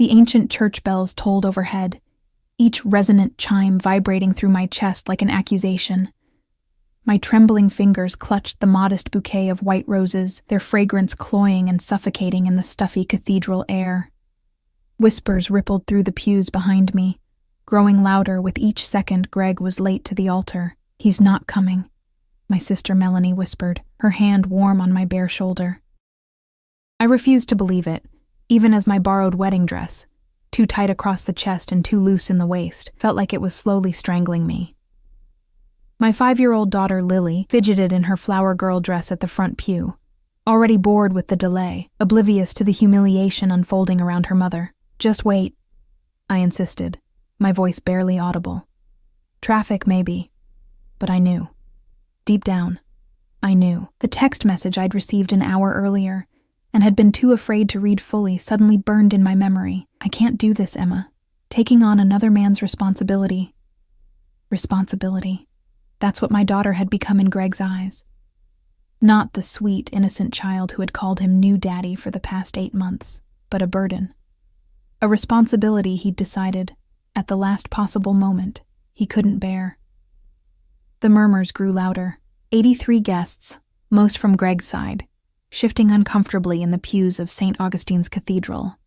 The ancient church bells tolled overhead, each resonant chime vibrating through my chest like an accusation. My trembling fingers clutched the modest bouquet of white roses, their fragrance cloying and suffocating in the stuffy cathedral air. Whispers rippled through the pews behind me, growing louder with each second Greg was late to the altar. "He's not coming," my sister Melanie whispered, her hand warm on my bare shoulder. I refused to believe it, even as my borrowed wedding dress, too tight across the chest and too loose in the waist, felt like it was slowly strangling me. My 5-year-old daughter Lily fidgeted in her flower girl dress at the front pew, already bored with the delay, oblivious to the humiliation unfolding around her mother. "Just wait," I insisted, my voice barely audible. Traffic, maybe, but I knew. Deep down, I knew. The text message I'd received an hour earlier, and had been too afraid to read fully, suddenly burned in my memory. "I can't do this, Emma. Taking on another man's responsibility." Responsibility. That's what my daughter had become in Greg's eyes. Not the sweet, innocent child who had called him new daddy for the past 8 months, but a burden. A responsibility he'd decided, at the last possible moment, he couldn't bear. The murmurs grew louder. 83 guests, most from Greg's side, shifting uncomfortably in the pews of St. Augustine's Cathedral.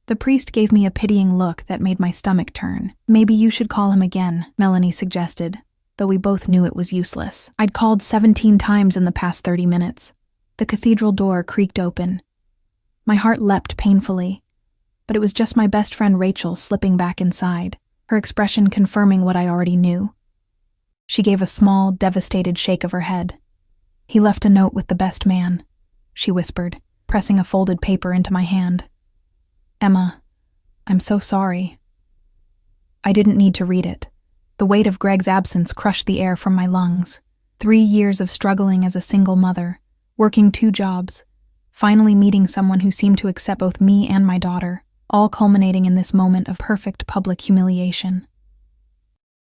The priest gave me a pitying look that made my stomach turn. "Maybe you should call him again," Melanie suggested, though we both knew it was useless. I'd called 17 times in the past 30 minutes. The cathedral door creaked open. My heart leapt painfully, but it was just my best friend Rachel slipping back inside, her expression confirming what I already knew. She gave a small, devastated shake of her head. "He left a note with the best man," she whispered, pressing a folded paper into my hand. "Emma, I'm so sorry." I didn't need to read it. The weight of Greg's absence crushed the air from my lungs. 3 years of struggling as a single mother, working 2 jobs, finally meeting someone who seemed to accept both me and my daughter, all culminating in this moment of perfect public humiliation.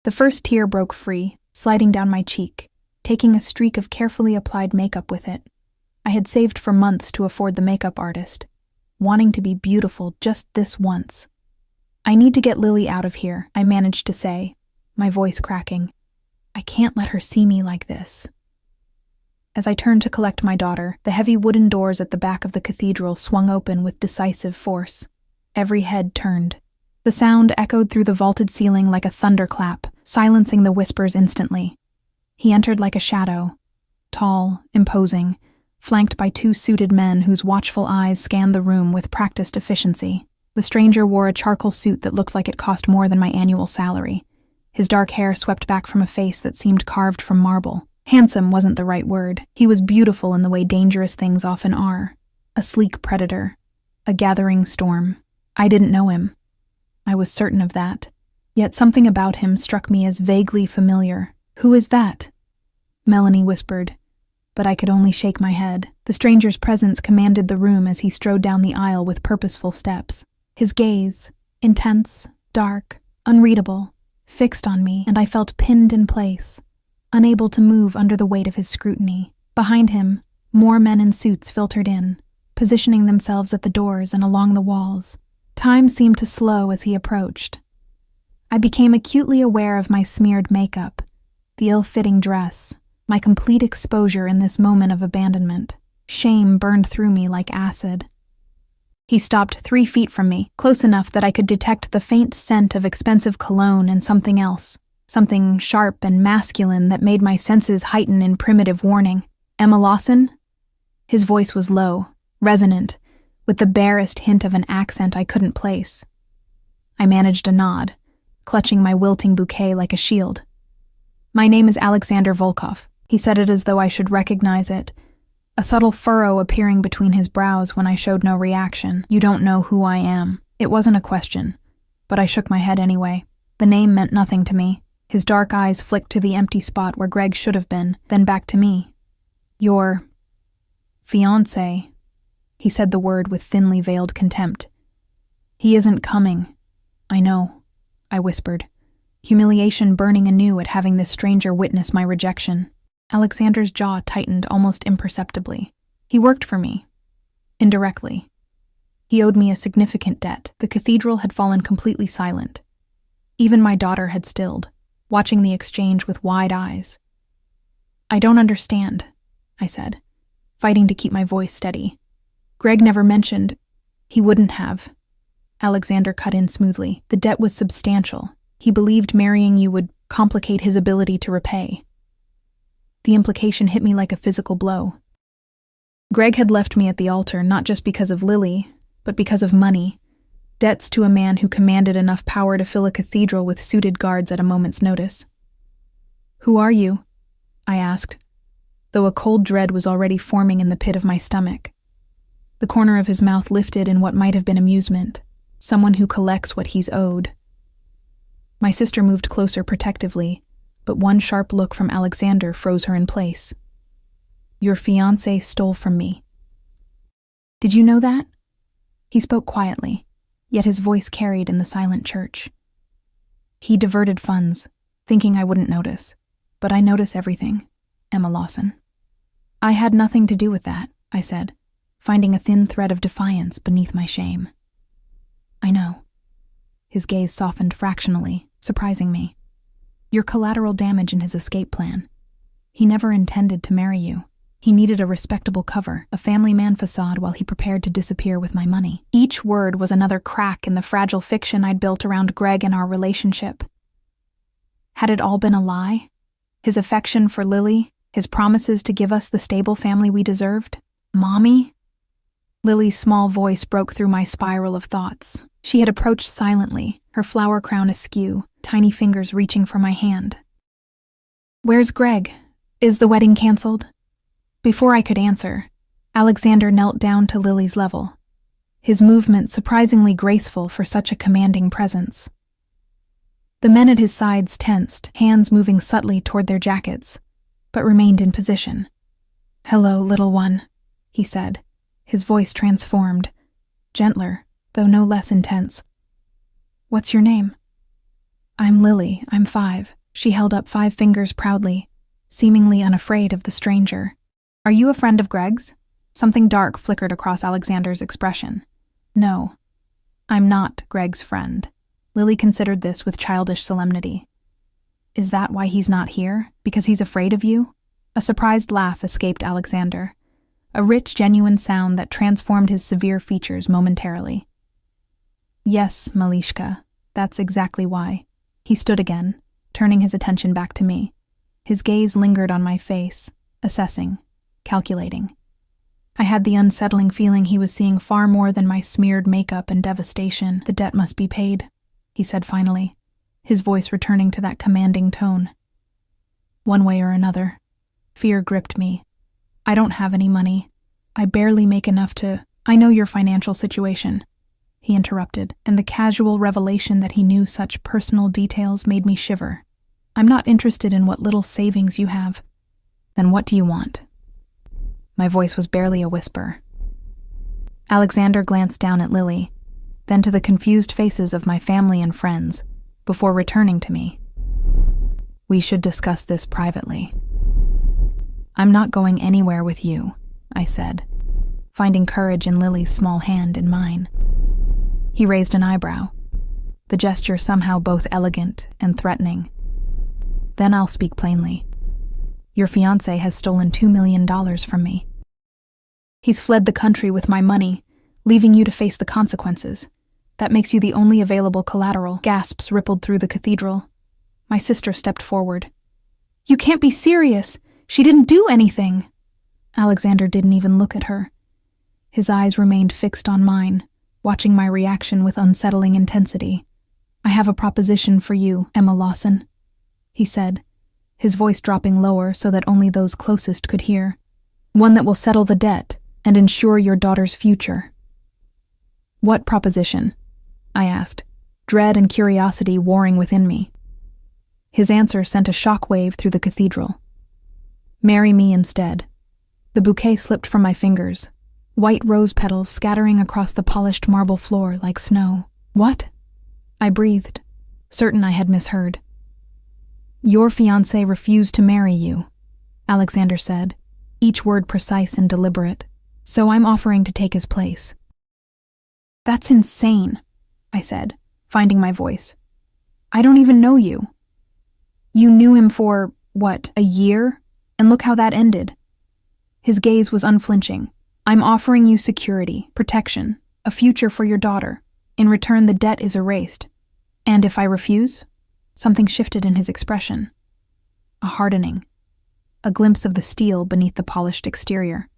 The first tear broke free, sliding down my cheek, taking a streak of carefully applied makeup with it. I had saved for months to afford the makeup artist, wanting to be beautiful just this once. "I need to get Lily out of here," I managed to say, my voice cracking. "I can't let her see me like this." As I turned to collect my daughter, the heavy wooden doors at the back of the cathedral swung open with decisive force. Every head turned. The sound echoed through the vaulted ceiling like a thunderclap, silencing the whispers instantly. He entered like a shadow, tall, imposing, flanked by 2 suited men whose watchful eyes scanned the room with practiced efficiency. The stranger wore a charcoal suit that looked like it cost more than my annual salary. His dark hair swept back from a face that seemed carved from marble. Handsome wasn't the right word. He was beautiful in the way dangerous things often are. A sleek predator. A gathering storm. I didn't know him. I was certain of that. Yet something about him struck me as vaguely familiar. "Who is that?" Melanie whispered, but I could only shake my head. The stranger's presence commanded the room as he strode down the aisle with purposeful steps. His gaze, intense, dark, unreadable, fixed on me, and I felt pinned in place, unable to move under the weight of his scrutiny. Behind him, more men in suits filtered in, positioning themselves at the doors and along the walls. Time seemed to slow as he approached. I became acutely aware of my smeared makeup, the ill-fitting dress, my complete exposure in this moment of abandonment. Shame burned through me like acid. He stopped 3 feet from me, close enough that I could detect the faint scent of expensive cologne and something else, something sharp and masculine that made my senses heighten in primitive warning. "Emma Lawson?" His voice was low, resonant, with the barest hint of an accent I couldn't place. I managed a nod, clutching my wilting bouquet like a shield. "My name is Alexander Volkov." He said it as though I should recognize it, a subtle furrow appearing between his brows when I showed no reaction. "You don't know who I am." It wasn't a question, but I shook my head anyway. The name meant nothing to me. His dark eyes flicked to the empty spot where Greg should have been, then back to me. "Your fiancé," he said the word with thinly veiled contempt. "He isn't coming." "I know," I whispered, humiliation burning anew at having this stranger witness my rejection. Alexander's jaw tightened almost imperceptibly. "He worked for me. Indirectly. He owed me a significant debt. The cathedral had fallen completely silent. Even my daughter had stilled, watching the exchange with wide eyes. "I don't understand," I said, fighting to keep my voice steady. "Greg never mentioned—" "He wouldn't have," Alexander cut in smoothly. "The debt was substantial. He believed marrying you would complicate his ability to repay." The implication hit me like a physical blow. Greg had left me at the altar not just because of Lily, but because of money. Debts to a man who commanded enough power to fill a cathedral with suited guards at a moment's notice. "Who are you?" I asked, though a cold dread was already forming in the pit of my stomach. The corner of his mouth lifted in what might have been amusement. Someone who collects what he's owed. My sister moved closer protectively, but one sharp look from Alexander froze her in place. "Your fiancé stole from me." "Did you know that?" He spoke quietly, yet his voice carried in the silent church. "He diverted funds, thinking I wouldn't notice. But I notice everything, Emma Lawson." "I had nothing to do with that," I said, finding a thin thread of defiance beneath my shame. "I know." His gaze softened fractionally, surprising me. "You're collateral damage in his escape plan. He never intended to marry you. He needed a respectable cover, a family man facade while he prepared to disappear with my money." Each word was another crack in the fragile fiction I'd built around Greg and our relationship. Had it all been a lie? His affection for Lily, his promises to give us the stable family we deserved? Mommy? Lily's small voice broke through my spiral of thoughts. She had approached silently, her flower crown askew, tiny fingers reaching for my hand. "Where's Greg? Is the wedding canceled?" Before I could answer, Alexander knelt down to Lily's level, his movement surprisingly graceful for such a commanding presence. The men at his sides tensed, hands moving subtly toward their jackets, but remained in position. "Hello, little one," he said, his voice transformed, gentler, though no less intense. "What's your name?" "I'm Lily, I'm 5. She held up 5 fingers proudly, seemingly unafraid of the stranger. "Are you a friend of Greg's?" Something dark flickered across Alexander's expression. "No, I'm not Greg's friend." Lily considered this with childish solemnity. "Is that why he's not here? Because he's afraid of you?" A surprised laugh escaped Alexander, a rich, genuine sound that transformed his severe features momentarily. "Yes, Malishka, that's exactly why." He stood again, turning his attention back to me. His gaze lingered on my face, assessing, calculating. I had the unsettling feeling he was seeing far more than my smeared makeup and devastation. "The debt must be paid," he said finally, his voice returning to that commanding tone. One way or another, fear gripped me. "I don't have any money. I barely make enough to—" "I know your financial situation," he interrupted, and the casual revelation that he knew such personal details made me shiver. "I'm not interested in what little savings you have." "Then what do you want?" My voice was barely a whisper. Alexander glanced down at Lily, then to the confused faces of my family and friends, before returning to me. "We should discuss this privately." "I'm not going anywhere with you," I said, finding courage in Lily's small hand in mine. He raised an eyebrow, the gesture somehow both elegant and threatening. "Then I'll speak plainly. Your fiancé has stolen $2 million from me. He's fled the country with my money, leaving you to face the consequences. That makes you the only available collateral." Gasps rippled through the cathedral. My sister stepped forward. "You can't be serious! She didn't do anything!" Alexander didn't even look at her. His eyes remained fixed on mine, watching my reaction with unsettling intensity. "I have a proposition for you, Emma Lawson," he said, his voice dropping lower so that only those closest could hear. "One that will settle the debt and ensure your daughter's future." "What proposition?" I asked, dread and curiosity warring within me. His answer sent a shockwave through the cathedral. "Marry me instead." The bouquet slipped from my fingers, white rose petals scattering across the polished marble floor like snow. "What?" I breathed, certain I had misheard. "Your fiancé refused to marry you," Alexander said, each word precise and deliberate. "So I'm offering to take his place." That's insane, I said, finding my voice. I don't even know you. You knew him for, what, a year? And look how that ended. His gaze was unflinching. I'm offering you security, protection, a future for your daughter. In return, the debt is erased. And if I refuse? Something shifted in his expression. A hardening. A glimpse of the steel beneath the polished exterior.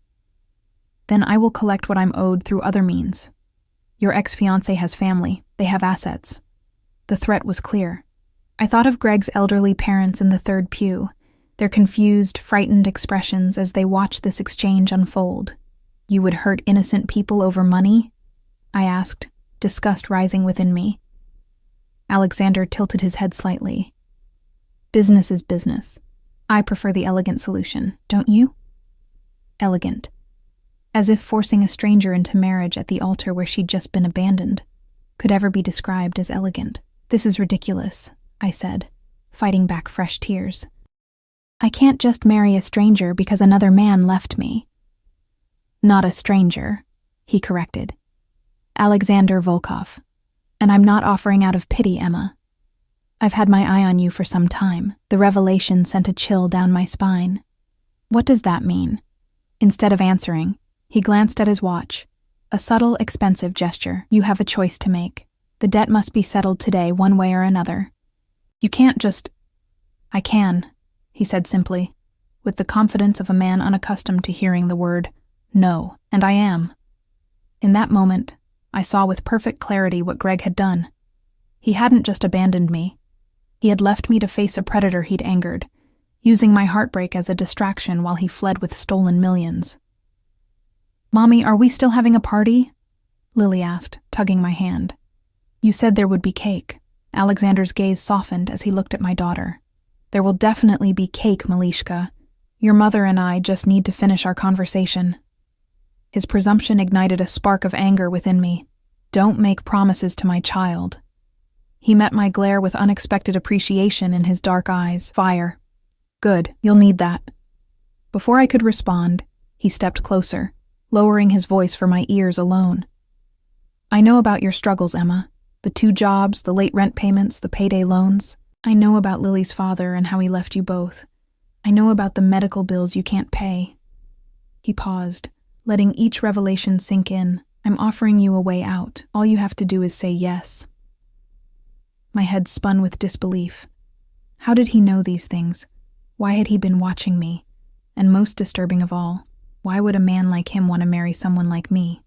Then I will collect what I'm owed through other means. Your ex-fiancé has family. They have assets. The threat was clear. I thought of Greg's elderly parents in the third pew, their confused, frightened expressions as they watched this exchange unfold. You would hurt innocent people over money? I asked, disgust rising within me. Alexander tilted his head slightly. Business is business. I prefer the elegant solution, don't you? Elegant. As if forcing a stranger into marriage at the altar where she'd just been abandoned could ever be described as elegant. This is ridiculous, I said, fighting back fresh tears. I can't just marry a stranger because another man left me. Not a stranger, he corrected. Alexander Volkov. And I'm not offering out of pity, Emma. I've had my eye on you for some time. The revelation sent a chill down my spine. What does that mean? Instead of answering, he glanced at his watch. A subtle, expensive gesture. You have a choice to make. The debt must be settled today, one way or another. You can't just... I can, he said simply, with the confidence of a man unaccustomed to hearing the word no, and I am. In that moment, I saw with perfect clarity what Greg had done. He hadn't just abandoned me. He had left me to face a predator he'd angered, using my heartbreak as a distraction while he fled with stolen millions. Mommy, are we still having a party? Lily asked, tugging my hand. You said there would be cake. Alexander's gaze softened as he looked at my daughter. There will definitely be cake, Malishka. Your mother and I just need to finish our conversation. His presumption ignited a spark of anger within me. Don't make promises to my child. He met my glare with unexpected appreciation in his dark eyes. Fire. Good, you'll need that. Before I could respond, he stepped closer, lowering his voice for my ears alone. I know about your struggles, Emma. The 2 jobs, the late rent payments, the payday loans. I know about Lily's father and how he left you both. I know about the medical bills you can't pay. He paused, letting each revelation sink in. I'm offering you a way out. All you have to do is say yes. My head spun with disbelief. How did he know these things? Why had he been watching me? And most disturbing of all, why would a man like him want to marry someone like me?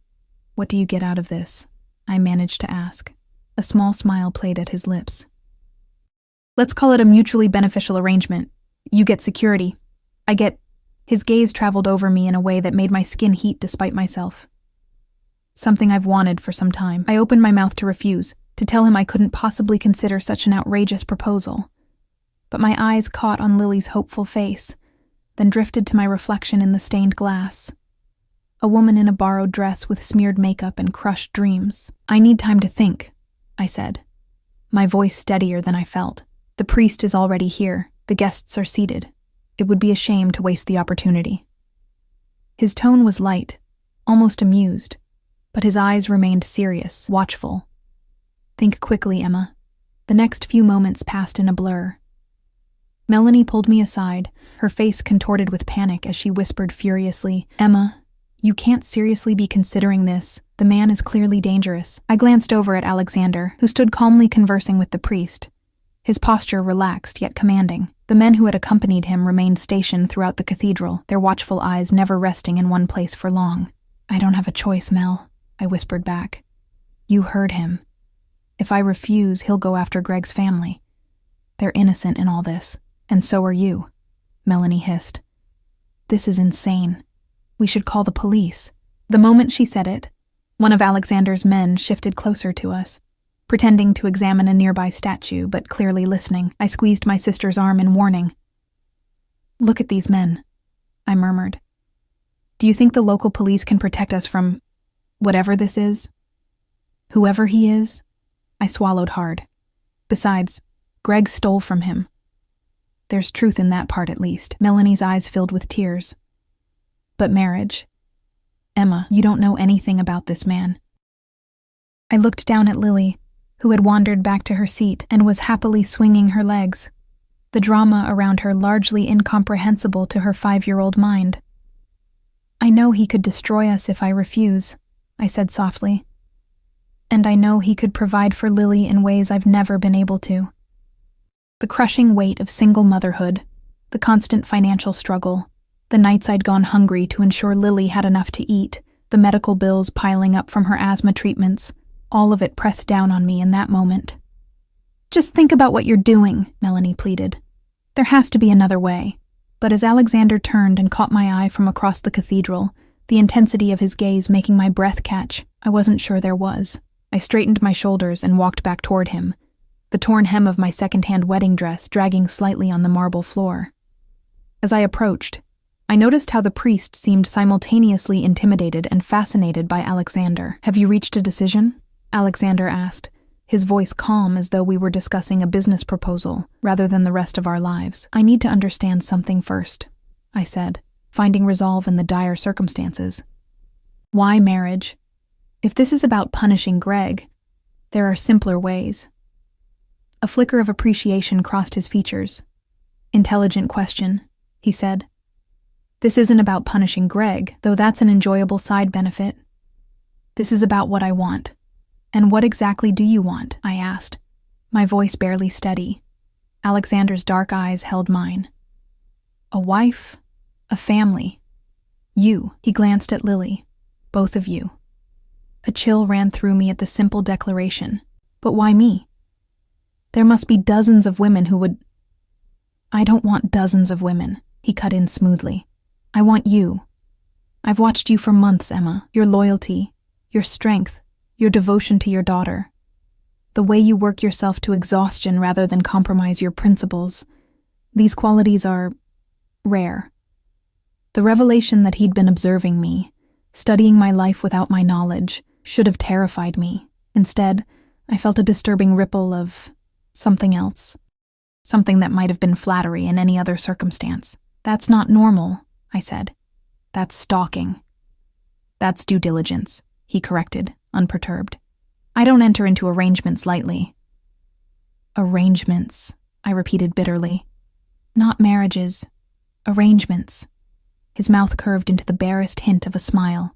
What do you get out of this? I managed to ask. A small smile played at his lips. Let's call it a mutually beneficial arrangement. You get security. I get... His gaze traveled over me in a way that made my skin heat despite myself. Something I've wanted for some time. I opened my mouth to refuse, to tell him I couldn't possibly consider such an outrageous proposal. But my eyes caught on Lily's hopeful face, then drifted to my reflection in the stained glass. A woman in a borrowed dress with smeared makeup and crushed dreams. I need time to think, I said, my voice steadier than I felt. The priest is already here. The guests are seated. It would be a shame to waste the opportunity. His tone was light, almost amused, but his eyes remained serious, watchful. Think quickly, Emma. The next few moments passed in a blur. Melanie pulled me aside, her face contorted with panic as she whispered furiously, Emma, you can't seriously be considering this. The man is clearly dangerous. I glanced over at Alexander, who stood calmly conversing with the priest. His posture relaxed yet commanding. The men who had accompanied him remained stationed throughout the cathedral, their watchful eyes never resting in one place for long. I don't have a choice, Mel, I whispered back. You heard him. If I refuse, he'll go after Greg's family. They're innocent in all this, and so are you, Melanie hissed. This is insane. We should call the police. The moment she said it, one of Alexander's men shifted closer to us. Pretending to examine a nearby statue, but clearly listening, I squeezed my sister's arm in warning. Look at these men, I murmured. Do you think the local police can protect us from whatever this is? Whoever he is? I swallowed hard. Besides, Greg stole from him. There's truth in that part at least. Melanie's eyes filled with tears. But marriage? Emma, you don't know anything about this man. I looked down at Lily, who had wandered back to her seat and was happily swinging her legs, the drama around her largely incomprehensible to her 5-year-old mind. "I know he could destroy us if I refuse," I said softly. "And I know he could provide for Lily in ways I've never been able to." The crushing weight of single motherhood, the constant financial struggle, the nights I'd gone hungry to ensure Lily had enough to eat, the medical bills piling up from her asthma treatments, all of it pressed down on me in that moment. "Just think about what you're doing," Melanie pleaded. "There has to be another way." But as Alexander turned and caught my eye from across the cathedral, the intensity of his gaze making my breath catch, I wasn't sure there was. I straightened my shoulders and walked back toward him, the torn hem of my second-hand wedding dress dragging slightly on the marble floor. As I approached, I noticed how the priest seemed simultaneously intimidated and fascinated by Alexander. "Have you reached a decision?" Alexander asked, his voice calm as though we were discussing a business proposal rather than the rest of our lives. "I need to understand something first," I said, finding resolve in the dire circumstances. "Why marriage? If this is about punishing Greg, there are simpler ways." A flicker of appreciation crossed his features. "Intelligent question," he said. "This isn't about punishing Greg, though that's an enjoyable side benefit. This is about what I want." "And what exactly do you want?" I asked, my voice barely steady. Alexander's dark eyes held mine. "A wife, a family. You." He glanced at Lily. "Both of you." A chill ran through me at the simple declaration. "But why me? There must be dozens of women who would—" "I don't want dozens of women," he cut in smoothly. "I want you. I've watched you for months, Emma. Your loyalty, your strength, your devotion to your daughter. The way you work yourself to exhaustion rather than compromise your principles. These qualities are rare." The revelation that he'd been observing me, studying my life without my knowledge, should have terrified me. Instead, I felt a disturbing ripple of something else. Something that might have been flattery in any other circumstance. "That's not normal," I said. "That's stalking." "That's due diligence," he corrected, unperturbed. "I don't enter into arrangements lightly." "Arrangements," I repeated bitterly. "Not marriages. Arrangements." His mouth curved into the barest hint of a smile.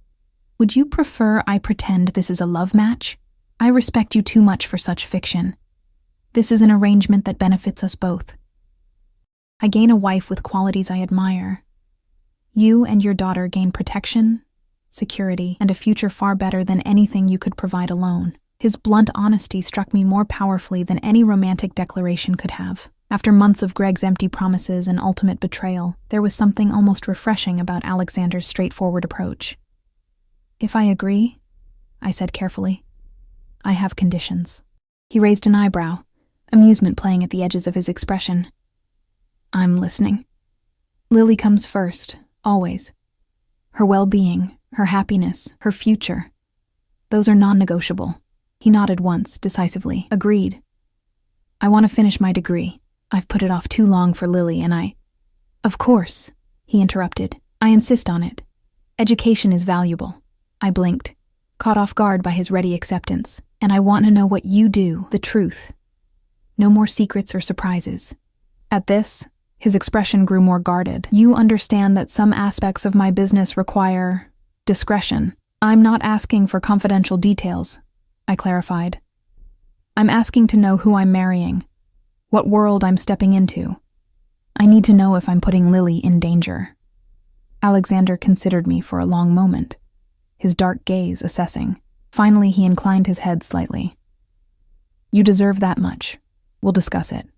"Would you prefer I pretend this is a love match? I respect you too much for such fiction. This is an arrangement that benefits us both. I gain a wife with qualities I admire. You and your daughter gain protection, security, and a future far better than anything you could provide alone." His blunt honesty struck me more powerfully than any romantic declaration could have. After months of Greg's empty promises and ultimate betrayal, there was something almost refreshing about Alexander's straightforward approach. "If I agree," I said carefully, "I have conditions." He raised an eyebrow, amusement playing at the edges of his expression. "I'm listening." "Lily comes first, always. Her well-being, her happiness, her future. Those are non-negotiable." He nodded once, decisively. "Agreed. I want to finish my degree. I've put it off too long for Lily, and I—" "Of course," he interrupted. "I insist on it. Education is valuable." I blinked, caught off guard by his ready acceptance. "And I want to know what you do, the truth. No more secrets or surprises." At this, his expression grew more guarded. "You understand that some aspects of my business require discretion." "I'm not asking for confidential details," I clarified. "I'm asking to know who I'm marrying, what world I'm stepping into. I need to know if I'm putting Lily in danger." Alexander considered me for a long moment, his dark gaze assessing. Finally, he inclined his head slightly. "You deserve that much. We'll discuss it.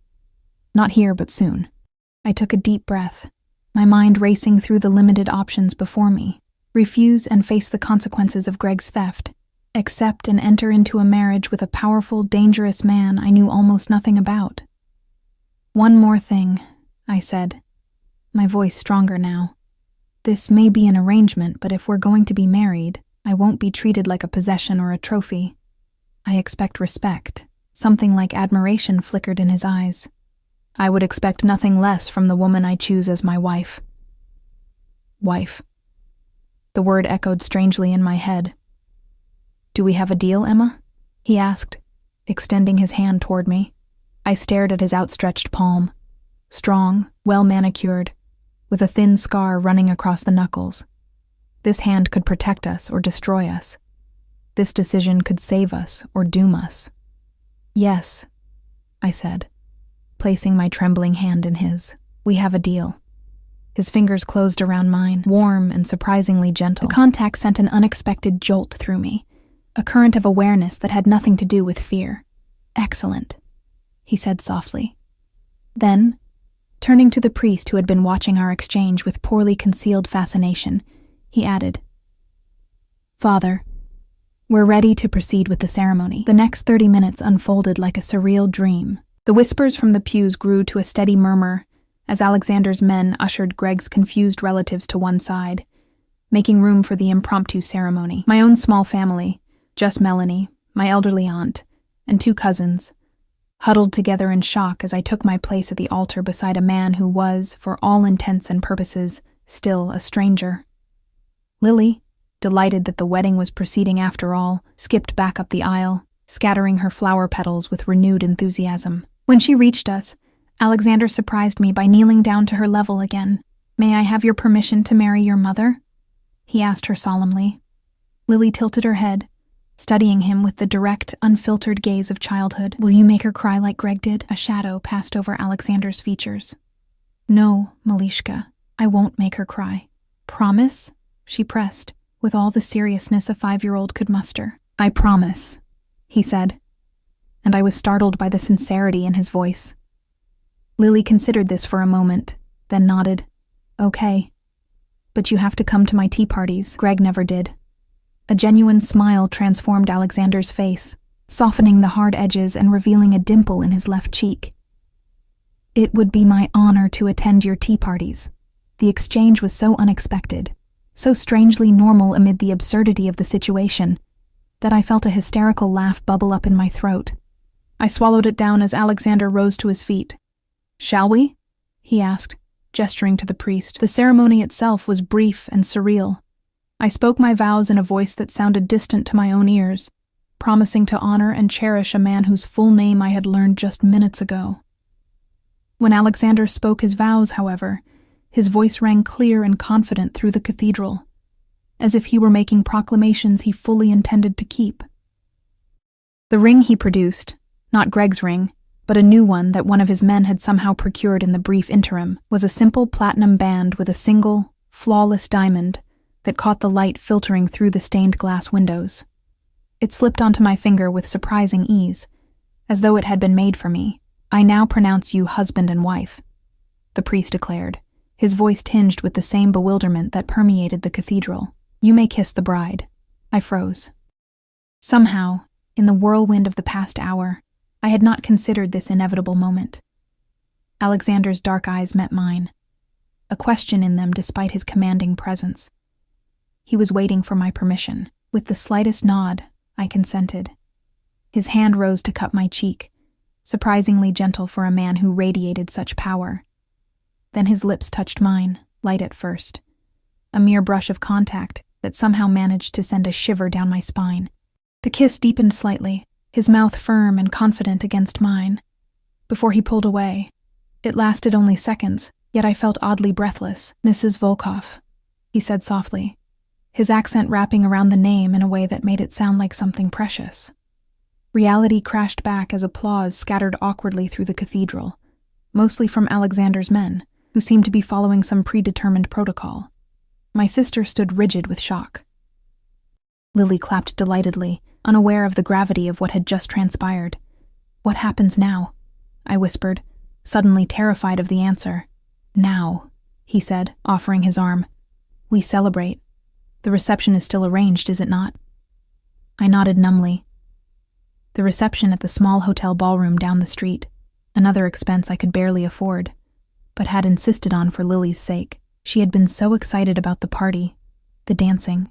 Not here, but soon." I took a deep breath, my mind racing through the limited options before me. Refuse and face the consequences of Greg's theft. Accept and enter into a marriage with a powerful, dangerous man I knew almost nothing about. "One more thing," I said, my voice stronger now. "This may be an arrangement, but if we're going to be married, I won't be treated like a possession or a trophy. I expect respect." Something like admiration flickered in his eyes. "I would expect nothing less from the woman I choose as my wife." Wife. The word echoed strangely in my head. "Do we have a deal, Emma?" he asked, extending his hand toward me. I stared at his outstretched palm. Strong, well-manicured, with a thin scar running across the knuckles. This hand could protect us or destroy us. This decision could save us or doom us. Yes, I said, placing my trembling hand in his. We have a deal. His fingers closed around mine, warm and surprisingly gentle. The contact sent an unexpected jolt through me, a current of awareness that had nothing to do with fear. Excellent, he said softly. Then, turning to the priest who had been watching our exchange with poorly concealed fascination, he added, Father, we're ready to proceed with the ceremony. The next 30 minutes unfolded like a surreal dream. The whispers from the pews grew to a steady murmur as Alexander's men ushered Greg's confused relatives to one side, making room for the impromptu ceremony. My own small family, just Melanie, my elderly aunt, and 2 cousins, huddled together in shock as I took my place at the altar beside a man who was, for all intents and purposes, still a stranger. Lily, delighted that the wedding was proceeding after all, skipped back up the aisle, scattering her flower petals with renewed enthusiasm. When she reached us, Alexander surprised me by kneeling down to her level again. May I have your permission to marry your mother? He asked her solemnly. Lily tilted her head, studying him with the direct, unfiltered gaze of childhood. Will you make her cry like Greg did? A shadow passed over Alexander's features. No, Malishka, I won't make her cry. Promise? She pressed, with all the seriousness a 5-year-old could muster. I promise, he said, and I was startled by the sincerity in his voice. Lily considered this for a moment, then nodded. Okay. But you have to come to my tea parties. Greg never did. A genuine smile transformed Alexander's face, softening the hard edges and revealing a dimple in his left cheek. It would be my honor to attend your tea parties. The exchange was so unexpected, so strangely normal amid the absurdity of the situation, that I felt a hysterical laugh bubble up in my throat. I swallowed it down as Alexander rose to his feet. Shall we? He asked, gesturing to the priest. The ceremony itself was brief and surreal. I spoke my vows in a voice that sounded distant to my own ears, promising to honor and cherish a man whose full name I had learned just minutes ago. When Alexander spoke his vows, however, his voice rang clear and confident through the cathedral, as if he were making proclamations he fully intended to keep. The ring he produced, not Greg's ring, but a new one that one of his men had somehow procured in the brief interim, was a simple platinum band with a single, flawless diamond that caught the light filtering through the stained glass windows. It slipped onto my finger with surprising ease, as though it had been made for me. I now pronounce you husband and wife, the priest declared, his voice tinged with the same bewilderment that permeated the cathedral. You may kiss the bride. I froze. Somehow, in the whirlwind of the past hour, I had not considered this inevitable moment. Alexander's dark eyes met mine, a question in them despite his commanding presence. He was waiting for my permission. With the slightest nod, I consented. His hand rose to cup my cheek, surprisingly gentle for a man who radiated such power. Then his lips touched mine, light at first, a mere brush of contact that somehow managed to send a shiver down my spine. The kiss deepened slightly, his mouth firm and confident against mine, before he pulled away. It lasted only seconds, yet I felt oddly breathless. Mrs. Volkov, he said softly, his accent wrapping around the name in a way that made it sound like something precious. Reality crashed back as applause scattered awkwardly through the cathedral, mostly from Alexander's men, who seemed to be following some predetermined protocol. My sister stood rigid with shock. Lily clapped delightedly, unaware of the gravity of what had just transpired. What happens now? I whispered, suddenly terrified of the answer. Now, he said, offering his arm. We celebrate. The reception is still arranged, is it not? I nodded numbly. The reception at the small hotel ballroom down the street, another expense I could barely afford, but had insisted on for Lily's sake. She had been so excited about the party, the dancing,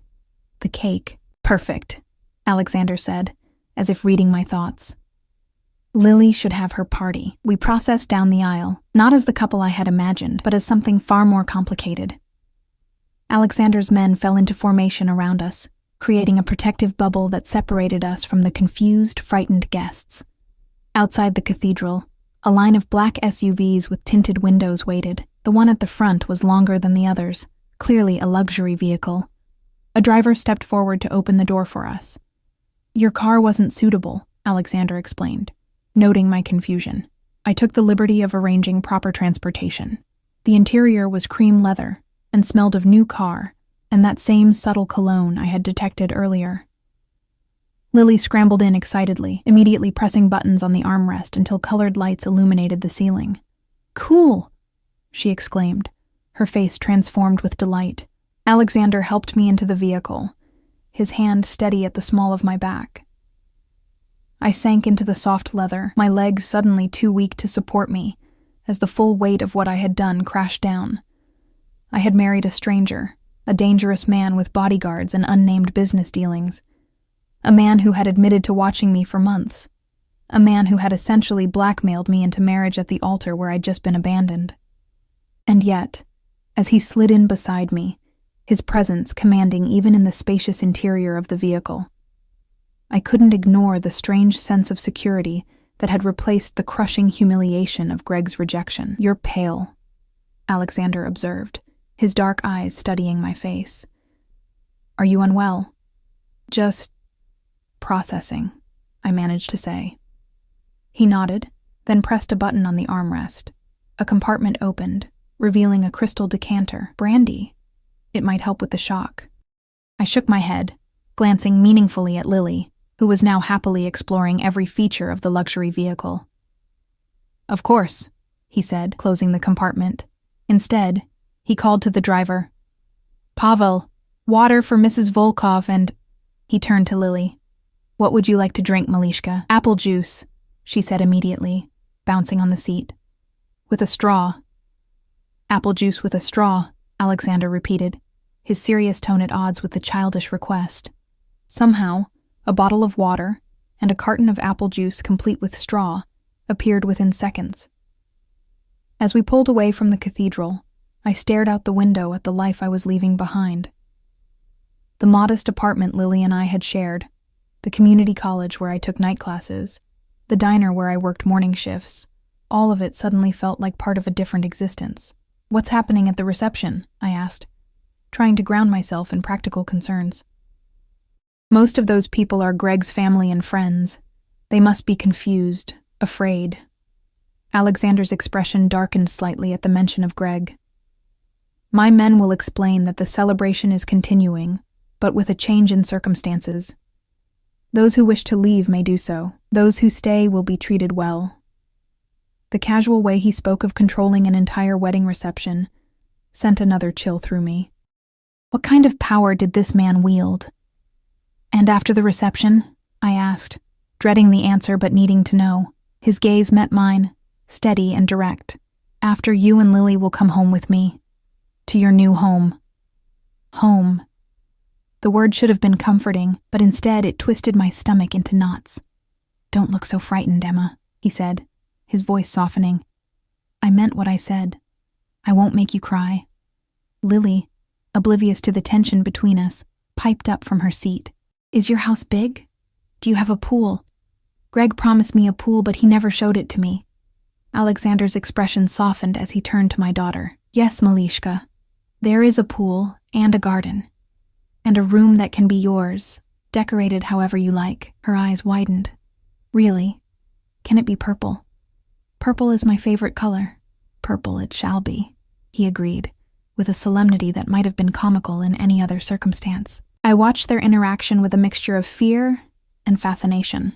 the cake. Perfect, Alexander said, as if reading my thoughts. Lily should have her party. We processed down the aisle, not as the couple I had imagined, but as something far more complicated. Alexander's men fell into formation around us, creating a protective bubble that separated us from the confused, frightened guests. Outside the cathedral, a line of black SUVs with tinted windows waited. The one at the front was longer than the others, clearly a luxury vehicle. A driver stepped forward to open the door for us. "Your car wasn't suitable," Alexander explained, noting my confusion. I took the liberty of arranging proper transportation. The interior was cream leather and smelled of new car and that same subtle cologne I had detected earlier. Lily scrambled in excitedly, immediately pressing buttons on the armrest until colored lights illuminated the ceiling. "Cool!" she exclaimed, her face transformed with delight. Alexander helped me into the vehicle, his hand steady at the small of my back. I sank into the soft leather, my legs suddenly too weak to support me, as the full weight of what I had done crashed down. I had married a stranger, a dangerous man with bodyguards and unnamed business dealings. A man who had admitted to watching me for months. A man who had essentially blackmailed me into marriage at the altar where I'd just been abandoned. And yet, as he slid in beside me, his presence commanding even in the spacious interior of the vehicle, I couldn't ignore the strange sense of security that had replaced the crushing humiliation of Greg's rejection. "You're pale," Alexander observed, his dark eyes studying my face. "Are you unwell?" "Just processing," I managed to say. He nodded, then pressed a button on the armrest. A compartment opened, revealing a crystal decanter. Brandy. It might help with the shock. I shook my head, glancing meaningfully at Lily, who was now happily exploring every feature of the luxury vehicle. "Of course," he said, closing the compartment. Instead, he called to the driver. "Pavel, water for Mrs. Volkov and—" He turned to Lily. "What would you like to drink, Malishka?" "Apple juice," she said immediately, bouncing on the seat. "With a straw." "Apple juice with a straw," Alexander repeated, his serious tone at odds with the childish request. Somehow, a bottle of water and a carton of apple juice complete with straw appeared within seconds. As we pulled away from the cathedral, I stared out the window at the life I was leaving behind. The modest apartment Lily and I had shared, the community college where I took night classes, the diner where I worked morning shifts, all of it suddenly felt like part of a different existence. "What's happening at the reception?" I asked, trying to ground myself in practical concerns. "Most of those people are Greg's family and friends. They must be confused, afraid." Alexander's expression darkened slightly at the mention of Greg. "My men will explain that the celebration is continuing, but with a change in circumstances. Those who wish to leave may do so. Those who stay will be treated well." The casual way he spoke of controlling an entire wedding reception sent another chill through me. What kind of power did this man wield? "And after the reception?" I asked, dreading the answer but needing to know. His gaze met mine, steady and direct. "After, you and Lily will come home with me. To your new home." Home. The word should have been comforting, but instead it twisted my stomach into knots. "Don't look so frightened, Emma," he said, his voice softening. "I meant what I said. I won't make you cry." Lily, oblivious to the tension between us, piped up from her seat. "Is your house big? Do you have a pool? Greg promised me a pool, but he never showed it to me." Alexander's expression softened as he turned to my daughter. "Yes, Malishka, there is a pool and a garden, and a room that can be yours, decorated however you like." Her eyes widened. "Really? Can it be purple?" "Purple is my favorite color. Purple it shall be," he agreed, with a solemnity that might have been comical in any other circumstance. I watched their interaction with a mixture of fear and fascination.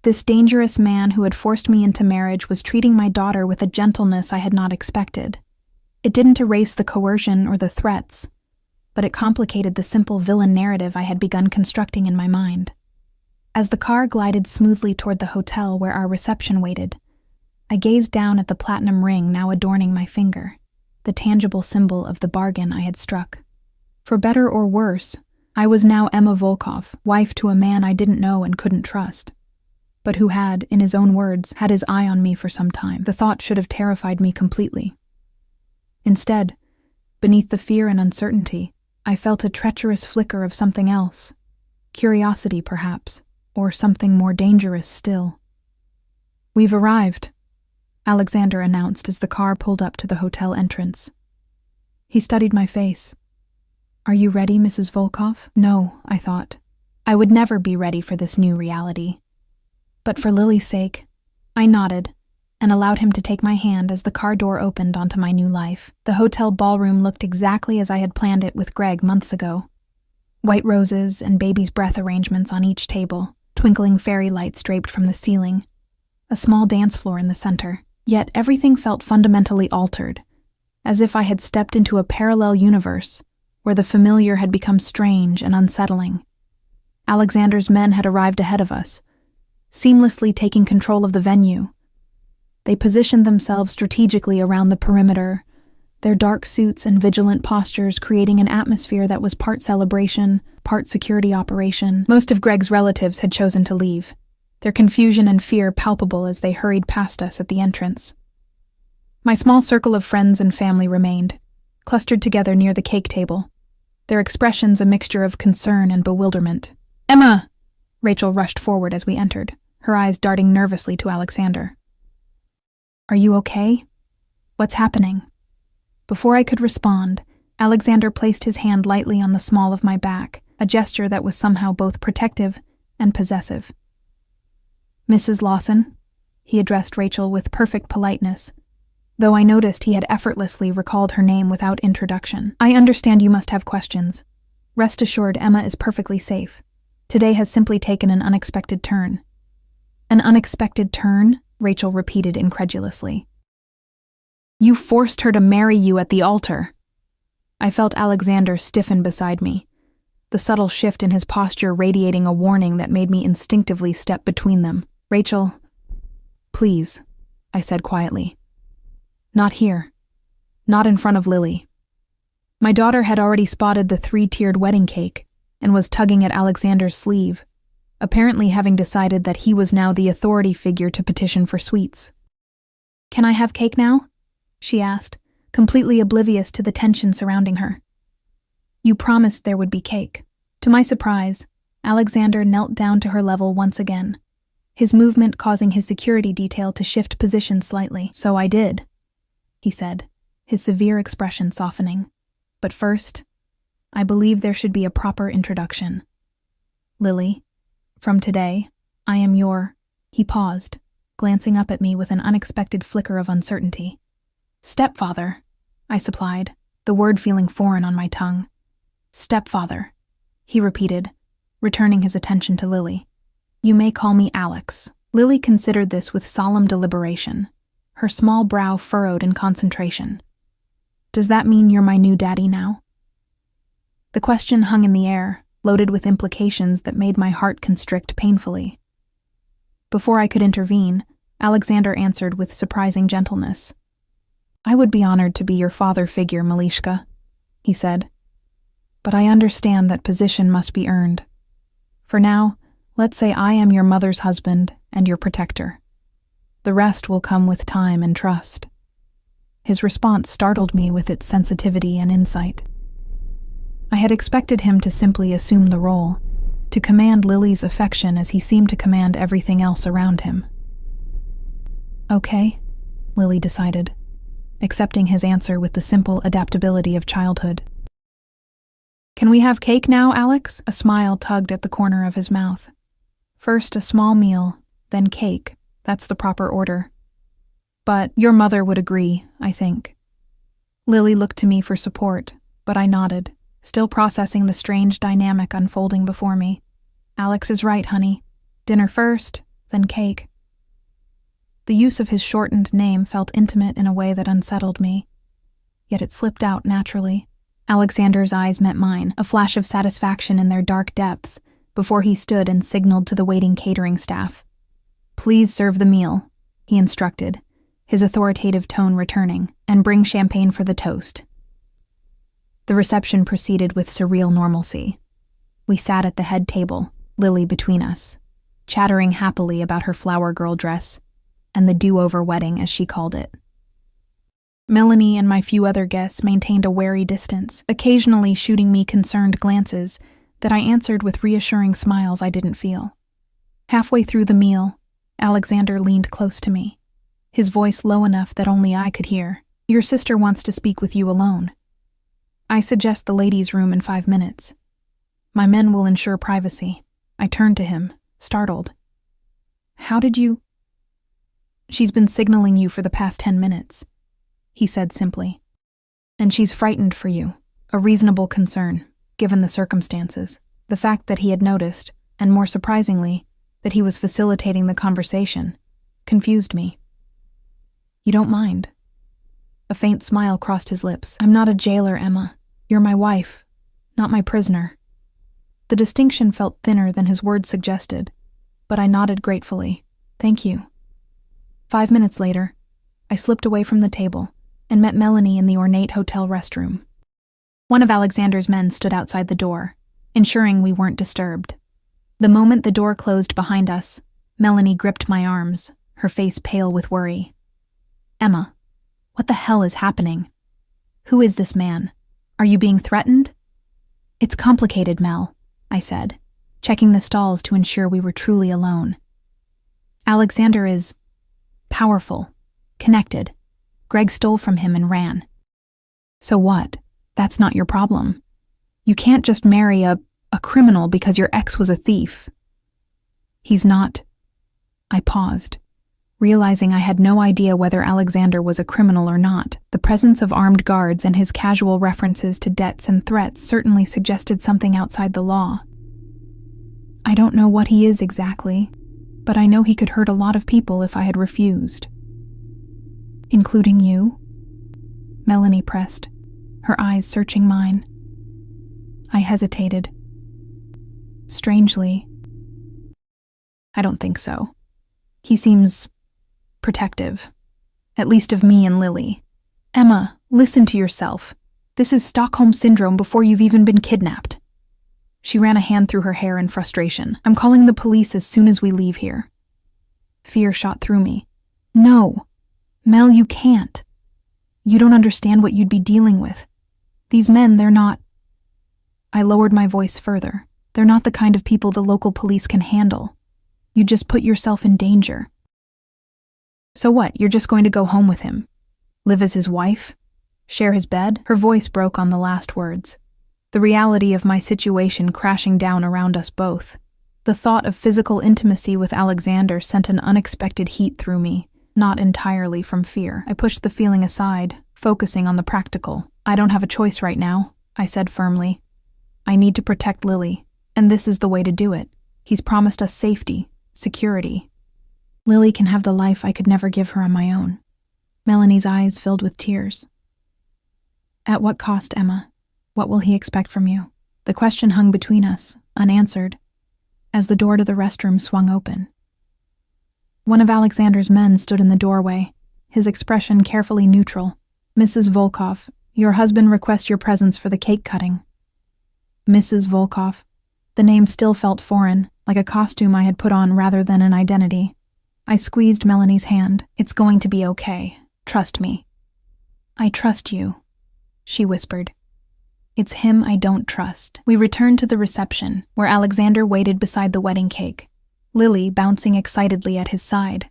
This dangerous man who had forced me into marriage was treating my daughter with a gentleness I had not expected. It didn't erase the coercion or the threats, but it complicated the simple villain narrative I had begun constructing in my mind. As the car glided smoothly toward the hotel where our reception waited, I gazed down at the platinum ring now adorning my finger, the tangible symbol of the bargain I had struck. For better or worse, I was now Emma Volkov, wife to a man I didn't know and couldn't trust, but who had, in his own words, had his eye on me for some time. The thought should have terrified me completely. Instead, beneath the fear and uncertainty, I felt a treacherous flicker of something else, Curiosity, perhaps, or something more dangerous still. "We've arrived," Alexander announced as the car pulled up to the hotel entrance. He studied my face. "Are you ready, Mrs. Volkov?" No, I thought. I would never be ready for this new reality. But for Lily's sake, I nodded and allowed him to take my hand as the car door opened onto my new life. The hotel ballroom looked exactly as I had planned it with Greg months ago. White roses and baby's breath arrangements on each table, twinkling fairy lights draped from the ceiling, a small dance floor in the center. Yet everything felt fundamentally altered, as if I had stepped into a parallel universe where the familiar had become strange and unsettling. Alexander's men had arrived ahead of us, seamlessly taking control of the venue. They positioned themselves strategically around the perimeter, their dark suits and vigilant postures creating an atmosphere that was part celebration, part security operation. Most of Greg's relatives had chosen to leave, their confusion and fear palpable as they hurried past us at the entrance. My small circle of friends and family remained, clustered together near the cake table, their expressions a mixture of concern and bewilderment. "Emma!" Rachel rushed forward as we entered, her eyes darting nervously to Alexander. "Are you okay? What's happening?" Before I could respond, Alexander placed his hand lightly on the small of my back, a gesture that was somehow both protective and possessive. "Mrs. Lawson," he addressed Rachel with perfect politeness, though I noticed he had effortlessly recalled her name without introduction. "I understand you must have questions. Rest assured, Emma is perfectly safe. Today has simply taken an unexpected turn." "An unexpected turn?" Rachel repeated incredulously. "You forced her to marry you at the altar." I felt Alexander stiffen beside me, the subtle shift in his posture radiating a warning that made me instinctively step between them. "Rachel, please," I said quietly. "Not here. Not in front of Lily." My daughter had already spotted the 3-tiered wedding cake and was tugging at Alexander's sleeve, apparently having decided that he was now the authority figure to petition for sweets. "Can I have cake now?" she asked, completely oblivious to the tension surrounding her. "You promised there would be cake." To my surprise, Alexander knelt down to her level once again, his movement causing his security detail to shift position slightly. "So I did," he said, his severe expression softening. "But first, I believe there should be a proper introduction. Lily, from today, I am your—" He paused, glancing up at me with an unexpected flicker of uncertainty. "Stepfather," I supplied, the word feeling foreign on my tongue. "Stepfather," he repeated, returning his attention to Lily. "You may call me Alex." Lily considered this with solemn deliberation, her small brow furrowed in concentration. "Does that mean you're my new daddy now?" The question hung in the air, loaded with implications that made my heart constrict painfully. Before I could intervene, Alexander answered with surprising gentleness. "I would be honored to be your father figure, Malishka," he said. "But I understand that position must be earned. For now, let's say I am your mother's husband and your protector. The rest will come with time and trust." His response startled me with its sensitivity and insight. I had expected him to simply assume the role, to command Lily's affection as he seemed to command everything else around him. "Okay," Lily decided, accepting his answer with the simple adaptability of childhood. "Can we have cake now, Alex?" A smile tugged at the corner of his mouth. "First a small meal, then cake. That's the proper order. But your mother would agree, I think." Lily looked to me for support, but I nodded, still processing the strange dynamic unfolding before me. "Alex is right, honey. Dinner first, then cake." The use of his shortened name felt intimate in a way that unsettled me, yet it slipped out naturally. Alexander's eyes met mine, a flash of satisfaction in their dark depths, before he stood and signaled to the waiting catering staff. "Please serve the meal," he instructed, his authoritative tone returning, "and bring champagne for the toast." The reception proceeded with surreal normalcy. We sat at the head table, Lily between us, chattering happily about her flower girl dress, and the do-over wedding as she called it. Melanie and my few other guests maintained a wary distance, occasionally shooting me concerned glances that I answered with reassuring smiles I didn't feel. Halfway through the meal, Alexander leaned close to me, his voice low enough that only I could hear. "Your sister wants to speak with you alone. I suggest the ladies' room in 5 minutes. My men will ensure privacy." I turned to him, startled. "How did you—" "She's been signaling you for the past 10 minutes, he said simply. "And she's frightened for you, a reasonable concern, given the circumstances." The fact that he had noticed, and more surprisingly, that he was facilitating the conversation, confused me. "You don't mind?" A faint smile crossed his lips. "I'm not a jailer, Emma. You're my wife, not my prisoner." The distinction felt thinner than his words suggested, but I nodded gratefully. "Thank you." 5 minutes later, I slipped away from the table and met Melanie in the ornate hotel restroom. One of Alexander's men stood outside the door, ensuring we weren't disturbed. The moment the door closed behind us, Melanie gripped my arms, her face pale with worry. "Emma, what the hell is happening? Who is this man? Are you being threatened?" "It's complicated, Mel," I said, checking the stalls to ensure we were truly alone. "Alexander is powerful, connected. Greg stole from him and ran." "So what? That's not your problem. You can't just marry a criminal because your ex was a thief." "He's not." I paused, realizing I had no idea whether Alexander was a criminal or not. The presence of armed guards and his casual references to debts and threats certainly suggested something outside the law. "I don't know what he is exactly, but I know he could hurt a lot of people if I had refused." "Including you?" Melanie pressed, her eyes searching mine. I hesitated. Strangely, "I don't think so. He seems protective, at least of me and Lily." "Emma, listen to yourself. This is Stockholm Syndrome before you've even been kidnapped." She ran a hand through her hair in frustration. "I'm calling the police as soon as we leave here." Fear shot through me. "No. Mel, you can't. You don't understand what you'd be dealing with. These men, they're not—" I lowered my voice further. "They're not the kind of people the local police can handle. You just put yourself in danger." "So what, you're just going to go home with him? Live as his wife? Share his bed?" Her voice broke on the last words, the reality of my situation crashing down around us both. The thought of physical intimacy with Alexander sent an unexpected heat through me, not entirely from fear. I pushed the feeling aside, focusing on the practical. "I don't have a choice right now," I said firmly. "I need to protect Lily, and this is the way to do it. He's promised us safety, security. Lily can have the life I could never give her on my own." Melanie's eyes filled with tears. "At what cost, Emma? What will he expect from you?" The question hung between us, unanswered, as the door to the restroom swung open. One of Alexander's men stood in the doorway, his expression carefully neutral. "Mrs. Volkov, your husband requests your presence for the cake cutting." Mrs. Volkov. The name still felt foreign, like a costume I had put on rather than an identity. I squeezed Melanie's hand. "It's going to be okay. Trust me." "I trust you," she whispered. "It's him I don't trust." We returned to the reception, where Alexander waited beside the wedding cake, Lily bouncing excitedly at his side.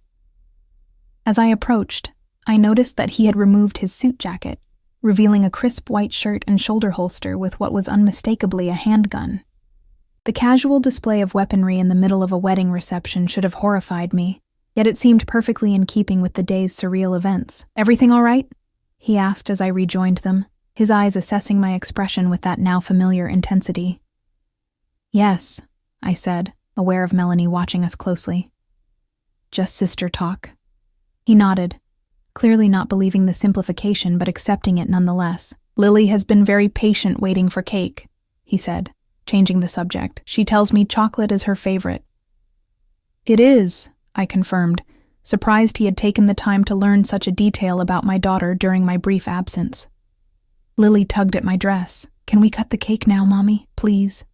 As I approached, I noticed that he had removed his suit jacket, revealing a crisp white shirt and shoulder holster with what was unmistakably a handgun. The casual display of weaponry in the middle of a wedding reception should have horrified me, yet it seemed perfectly in keeping with the day's surreal events. "Everything all right?" he asked as I rejoined them, his eyes assessing my expression with that now familiar intensity. "Yes," I said, aware of Melanie watching us closely. "Just sister talk." He nodded, clearly not believing the simplification but accepting it nonetheless. "Lily has been very patient waiting for cake," he said, changing the subject. "She tells me chocolate is her favorite." "It is," I confirmed, surprised he had taken the time to learn such a detail about my daughter during my brief absence. Lily tugged at my dress. "Can we cut the cake now, Mommy, please?"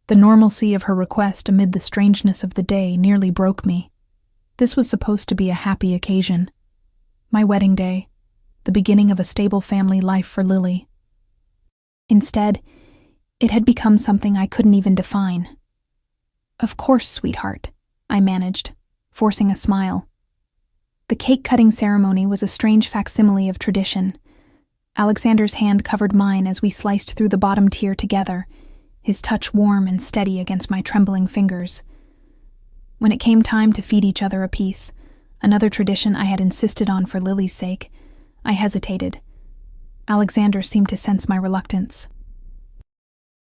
The normalcy of her request amid the strangeness of the day nearly broke me. This was supposed to be a happy occasion. My wedding day, the beginning of a stable family life for Lily. Instead, It had become something I couldn't even define. "Of course, sweetheart," I managed, forcing a smile. The cake-cutting ceremony was a strange facsimile of tradition. Alexander's hand covered mine as we sliced through the bottom tier together, his touch warm and steady against my trembling fingers. When it came time to feed each other a piece, another tradition I had insisted on for Lily's sake, I hesitated. Alexander seemed to sense my reluctance.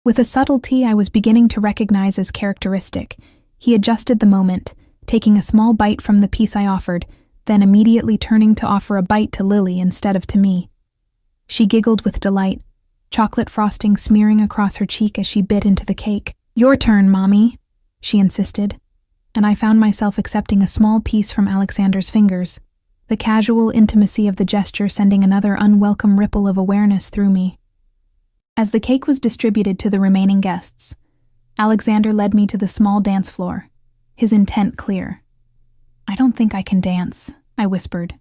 With a subtlety I was beginning to recognize as characteristic, he adjusted the moment, taking a small bite from the piece I offered, then immediately turning to offer a bite to Lily instead of to me. She giggled with delight, chocolate frosting smearing across her cheek as she bit into the cake. "Your turn, Mommy," she insisted, and I found myself accepting a small piece from Alexander's fingers, the casual intimacy of the gesture sending another unwelcome ripple of awareness through me. As the cake was distributed to the remaining guests, Alexander led me to the small dance floor, his intent clear. "I don't think I can dance," I whispered,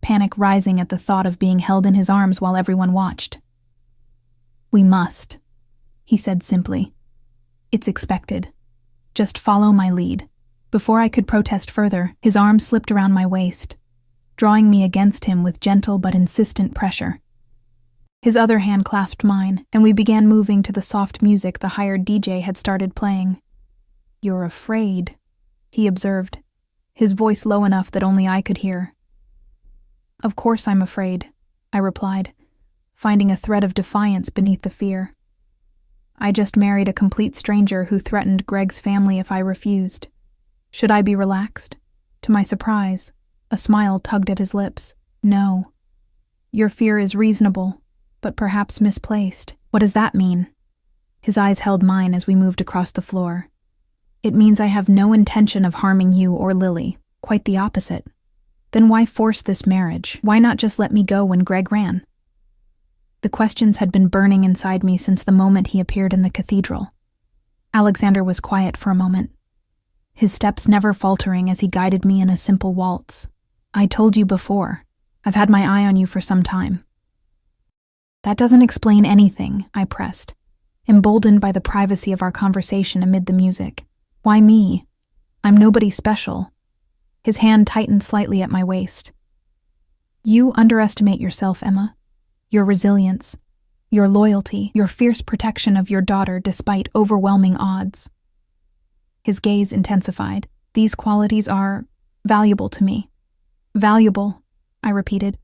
panic rising at the thought of being held in his arms while everyone watched. "We must," he said simply. "It's expected. Just follow my lead." Before I could protest further, his arm slipped around my waist, drawing me against him with gentle but insistent pressure. His other hand clasped mine, and we began moving to the soft music the hired DJ had started playing. "You're afraid," he observed, his voice low enough that only I could hear. "Of course I'm afraid," I replied, finding a thread of defiance beneath the fear. "I just married a complete stranger who threatened Greg's family if I refused. Should I be relaxed?" To my surprise, a smile tugged at his lips. "No. Your fear is reasonable, but perhaps misplaced." "What does that mean?" His eyes held mine as we moved across the floor. "It means I have no intention of harming you or Lily. Quite the opposite. Then why force this marriage? Why not just let me go when Greg ran?" The questions had been burning inside me since the moment he appeared in the cathedral. Alexander was quiet for a moment, his steps never faltering as he guided me in a simple waltz. "I told you before, I've had my eye on you for some time." "That doesn't explain anything," I pressed, emboldened by the privacy of our conversation amid the music. "Why me? I'm nobody special." His hand tightened slightly at my waist. "You underestimate yourself, Emma. Your resilience, your loyalty, your fierce protection of your daughter despite overwhelming odds." His gaze intensified. "These qualities are valuable to me." "Valuable," I repeated.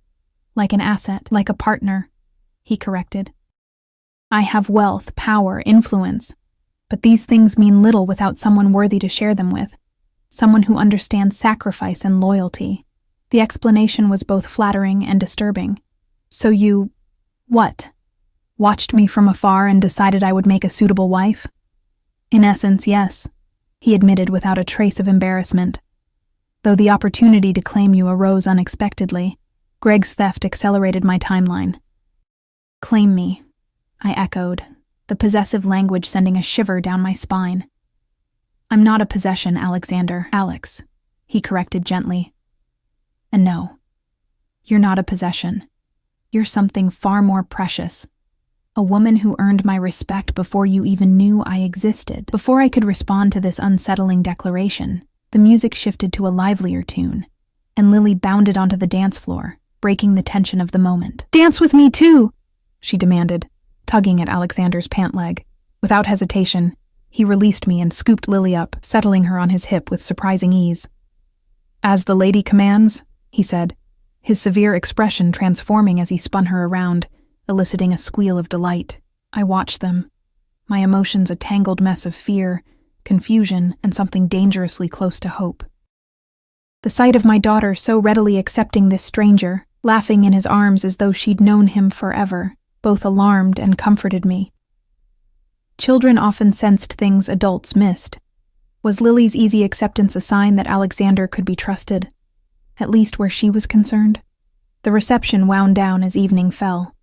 "Like an asset, like a partner," he corrected. "I have wealth, power, influence, but these things mean little without someone worthy to share them with, someone who understands sacrifice and loyalty." The explanation was both flattering and disturbing. "So you, what? Watched me from afar and decided I would make a suitable wife?" "In essence, yes," he admitted without a trace of embarrassment. "Though the opportunity to claim you arose unexpectedly, Greg's theft accelerated my timeline." "Claim me," I echoed, the possessive language sending a shiver down my spine. "I'm not a possession, Alexander. Alex," he corrected gently. "And no, you're not a possession. You're something far more precious. A woman who earned my respect before you even knew I existed." Before I could respond to this unsettling declaration, the music shifted to a livelier tune, and Lily bounded onto the dance floor, breaking the tension of the moment. "Dance with me too," she demanded, tugging at Alexander's pant leg. Without hesitation, he released me and scooped Lily up, settling her on his hip with surprising ease. "As the lady commands," he said, his severe expression transforming as he spun her around, eliciting a squeal of delight. I watched them, my emotions a tangled mess of fear, confusion, and something dangerously close to hope. The sight of my daughter so readily accepting this stranger, laughing in his arms as though she'd known him forever, both alarmed and comforted me. Children often sensed things adults missed. Was Lily's easy acceptance a sign that Alexander could be trusted, at least where she was concerned? The reception wound down as evening fell.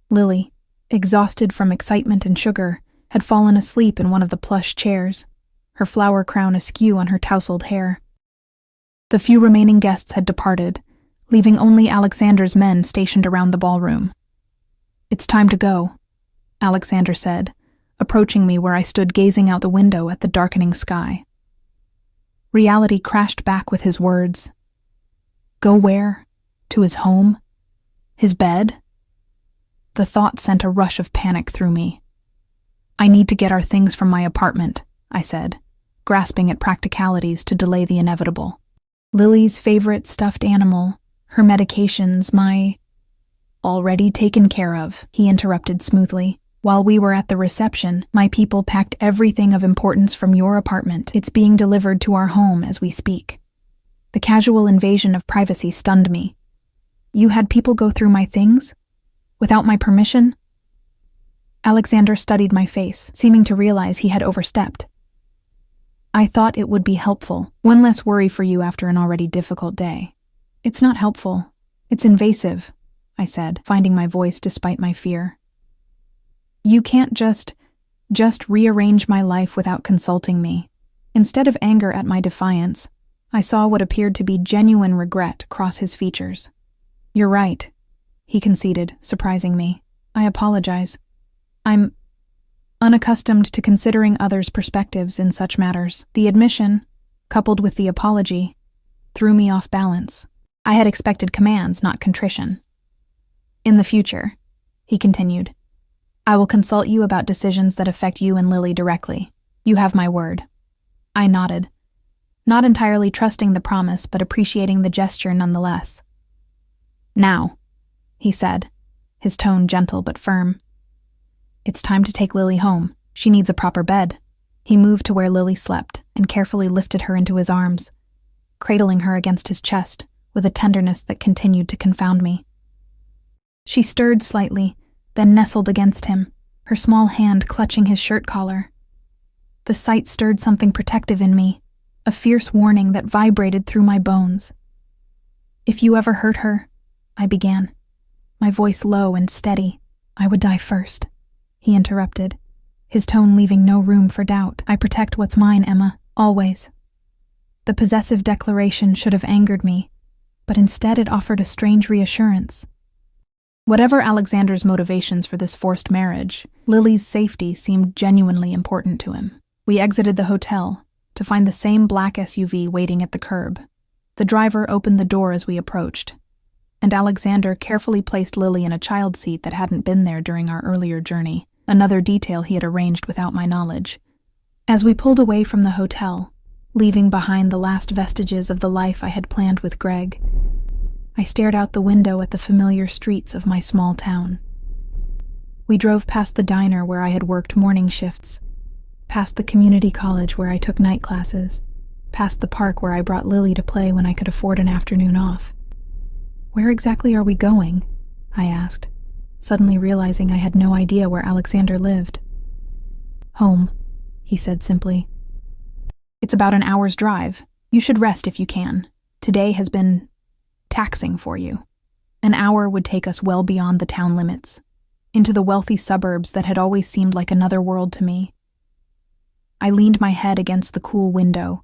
Lily, exhausted from excitement and sugar, had fallen asleep in one of the plush chairs, her flower crown askew on her tousled hair. The few remaining guests had departed, leaving only Alexander's men stationed around the ballroom. "It's time to go," Alexander said, approaching me where I stood gazing out the window at the darkening sky. Reality crashed back with his words. Go where? To his home? His bed? The thought sent a rush of panic through me. I need to get our things from my apartment, I said, grasping at practicalities to delay the inevitable. Lily's favorite stuffed animal, her medications, my... Already taken care of, he interrupted smoothly. While we were at the reception, my people packed everything of importance from your apartment. It's being delivered to our home as we speak. The casual invasion of privacy stunned me. You had people go through my things? Without my permission? Alexander studied my face, seeming to realize he had overstepped. I thought it would be helpful. One less worry for you after an already difficult day. It's not helpful. It's invasive, I said, finding my voice despite my fear. You can't just rearrange my life without consulting me. Instead of anger at my defiance, I saw what appeared to be genuine regret cross his features. You're right, he conceded, surprising me. I apologize. I'm unaccustomed to considering others' perspectives in such matters. The admission, coupled with the apology, threw me off balance. I had expected commands, not contrition. In the future, he continued, I will consult you about decisions that affect you and Lily directly. You have my word. I nodded, not entirely trusting the promise, but appreciating the gesture nonetheless. Now, he said, his tone gentle but firm. It's time to take Lily home. She needs a proper bed. He moved to where Lily slept and carefully lifted her into his arms, cradling her against his chest with a tenderness that continued to confound me. She stirred slightly, then nestled against him, her small hand clutching his shirt collar. The sight stirred something protective in me, a fierce warning that vibrated through my bones. If you ever hurt her, I began, my voice low and steady. I would die first, he interrupted, his tone leaving no room for doubt. I protect what's mine, Emma, always. The possessive declaration should have angered me, but instead it offered a strange reassurance. Whatever Alexander's motivations for this forced marriage, Lily's safety seemed genuinely important to him. We exited the hotel to find the same black SUV waiting at the curb. The driver opened the door as we approached, and Alexander carefully placed Lily in a child seat that hadn't been there during our earlier journey, another detail he had arranged without my knowledge. As we pulled away from the hotel, leaving behind the last vestiges of the life I had planned with Greg, I stared out the window at the familiar streets of my small town. We drove past the diner where I had worked morning shifts, past the community college where I took night classes, past the park where I brought Lily to play when I could afford an afternoon off. Where exactly are we going? I asked, suddenly realizing I had no idea where Alexander lived. Home, he said simply. It's about an hour's drive. You should rest if you can. Today has been taxing for you. An hour would take us well beyond the town limits, into the wealthy suburbs that had always seemed like another world to me. I leaned my head against the cool window,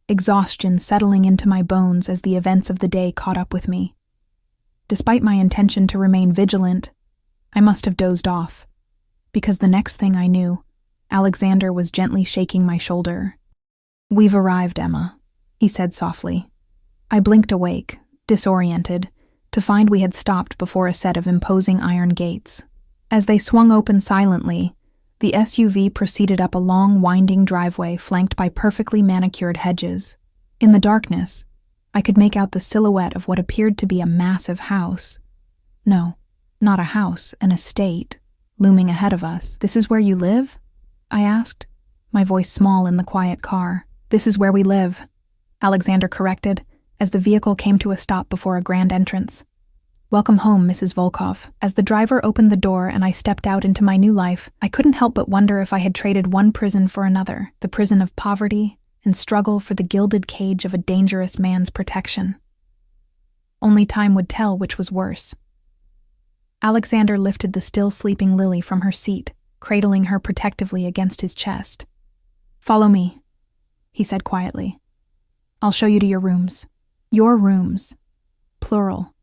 exhaustion settling into my bones as the events of the day caught up with me. Despite my intention to remain vigilant, I must have dozed off, because the next thing I knew, Alexander was gently shaking my shoulder. We've arrived, Emma, he said softly. I blinked awake, disoriented, to find we had stopped before a set of imposing iron gates. As they swung open silently, the SUV proceeded up a long, winding driveway flanked by perfectly manicured hedges. In the darkness, I could make out the silhouette of what appeared to be a massive house. No, not a house, an estate, looming ahead of us. This is where you live? I asked, my voice small in the quiet car. This is where we live, Alexander corrected, as the vehicle came to a stop before a grand entrance. Welcome home, Mrs. Volkov. As the driver opened the door and I stepped out into my new life, I couldn't help but wonder if I had traded one prison for another, the prison of poverty and struggle for the gilded cage of a dangerous man's protection. Only time would tell which was worse. Alexander lifted the still sleeping Lily from her seat, cradling her protectively against his chest. Follow me, he said quietly. I'll show you to your rooms. Your rooms. Plural.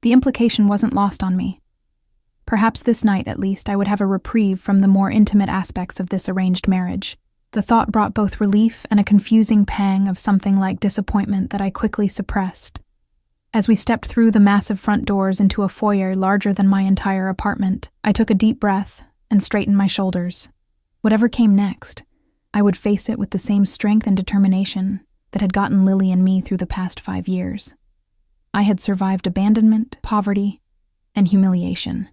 The implication wasn't lost on me. Perhaps this night, at least, I would have a reprieve from the more intimate aspects of this arranged marriage. The thought brought both relief and a confusing pang of something like disappointment that I quickly suppressed. As we stepped through the massive front doors into a foyer larger than my entire apartment, I took a deep breath and straightened my shoulders. Whatever came next, I would face it with the same strength and determination that had gotten Lily and me through the past 5 years. I had survived abandonment, poverty, and humiliation.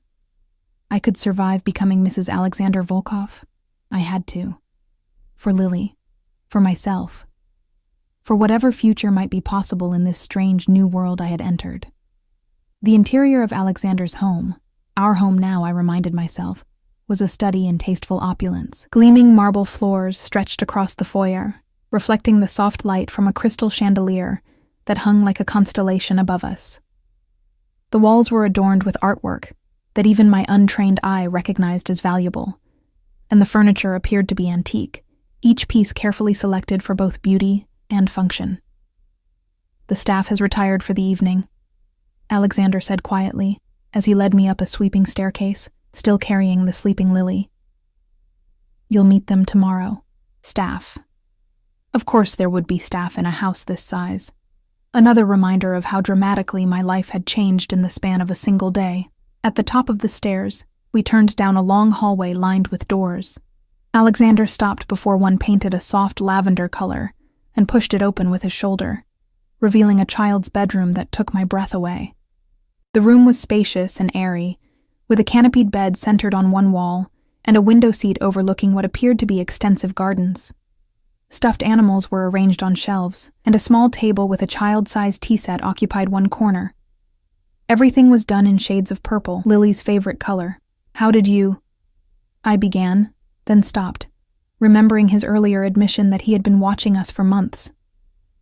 I could survive becoming Mrs. Alexander Volkov. I had to. For Lily. For myself. For whatever future might be possible in this strange new world I had entered. The interior of Alexander's home, our home now, I reminded myself, was a study in tasteful opulence. Gleaming marble floors stretched across the foyer, reflecting the soft light from a crystal chandelier that hung like a constellation above us. The walls were adorned with artwork that even my untrained eye recognized as valuable, and the furniture appeared to be antique, each piece carefully selected for both beauty and function. "The staff has retired for the evening," Alexander said quietly as he led me up a sweeping staircase, still carrying the sleeping Lily. "You'll meet them tomorrow. Staff." Of course there would be staff in a house this size. Another reminder of how dramatically my life had changed in the span of a single day. At the top of the stairs, we turned down a long hallway lined with doors. Alexander stopped before one painted a soft lavender color and pushed it open with his shoulder, revealing a child's bedroom that took my breath away. The room was spacious and airy, with a canopied bed centered on one wall and a window seat overlooking what appeared to be extensive gardens. Stuffed animals were arranged on shelves, and a small table with a child-sized tea set occupied one corner. Everything was done in shades of purple, Lily's favorite color. "How did you—" I began, then stopped, remembering his earlier admission that he had been watching us for months.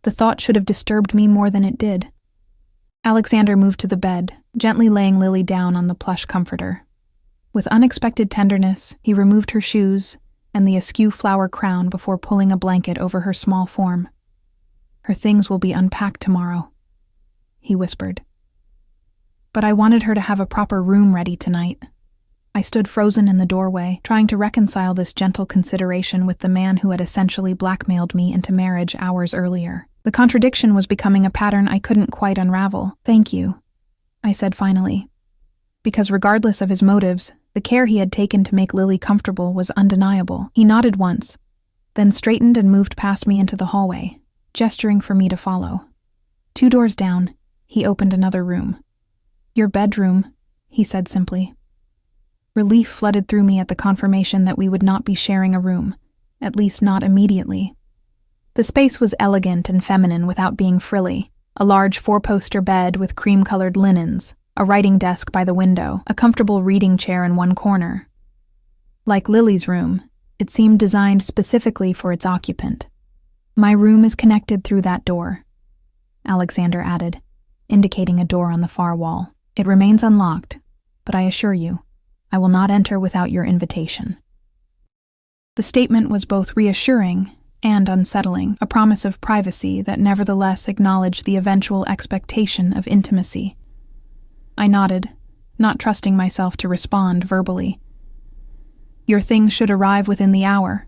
The thought should have disturbed me more than it did. Alexander moved to the bed, gently laying Lily down on the plush comforter. With unexpected tenderness, he removed her shoes and the askew flower crown before pulling a blanket over her small form. "Her things will be unpacked tomorrow," he whispered. "But I wanted her to have a proper room ready tonight." I stood frozen in the doorway, trying to reconcile this gentle consideration with the man who had essentially blackmailed me into marriage hours earlier. The contradiction was becoming a pattern I couldn't quite unravel. "Thank you," I said finally. Because regardless of his motives, the care he had taken to make Lily comfortable was undeniable. He nodded once, then straightened and moved past me into the hallway, gesturing for me to follow. 2 doors down, he opened another room. "Your bedroom," he said simply. Relief flooded through me at the confirmation that we would not be sharing a room, at least not immediately. The space was elegant and feminine without being frilly. A large 4-poster bed with cream-colored linens, a writing desk by the window, a comfortable reading chair in one corner. Like Lily's room, it seemed designed specifically for its occupant. "My room is connected through that door," Alexander added, indicating a door on the far wall. "It remains unlocked, but I assure you, I will not enter without your invitation." The statement was both reassuring and unsettling, a promise of privacy that nevertheless acknowledged the eventual expectation of intimacy. I nodded, not trusting myself to respond verbally. "Your things should arrive within the hour,"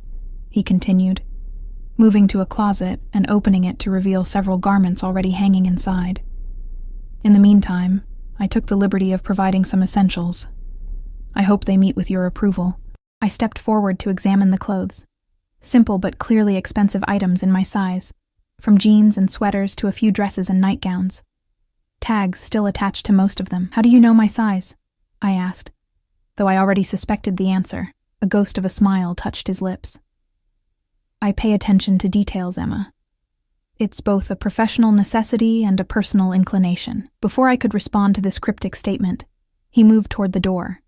he continued, moving to a closet and opening it to reveal several garments already hanging inside. In the meantime, I took the liberty of providing some essentials. "I hope they meet with your approval." I stepped forward to examine the clothes. Simple but clearly expensive items in my size, from jeans and sweaters to a few dresses and nightgowns. Tags still attached to most of them. "How do you know my size?" I asked, though I already suspected the answer. A ghost of a smile touched his lips. "I pay attention to details, Emma. It's both a professional necessity and a personal inclination." Before I could respond to this cryptic statement, he moved toward the door.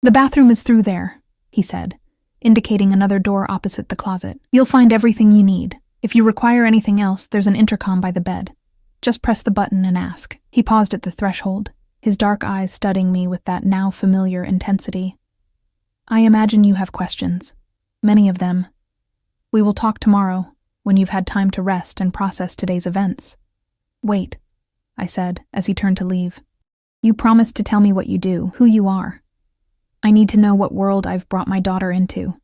"The bathroom is through there," he said, indicating another door opposite the closet. "You'll find everything you need. If you require anything else, there's an intercom by the bed. Just press the button and ask." He paused at the threshold, his dark eyes studying me with that now familiar intensity. "I imagine you have questions. Many of them. We will talk tomorrow, when you've had time to rest and process today's events." "Wait," I said, as he turned to leave. "You promised to tell me what you do, who you are. I need to know what world I've brought my daughter into."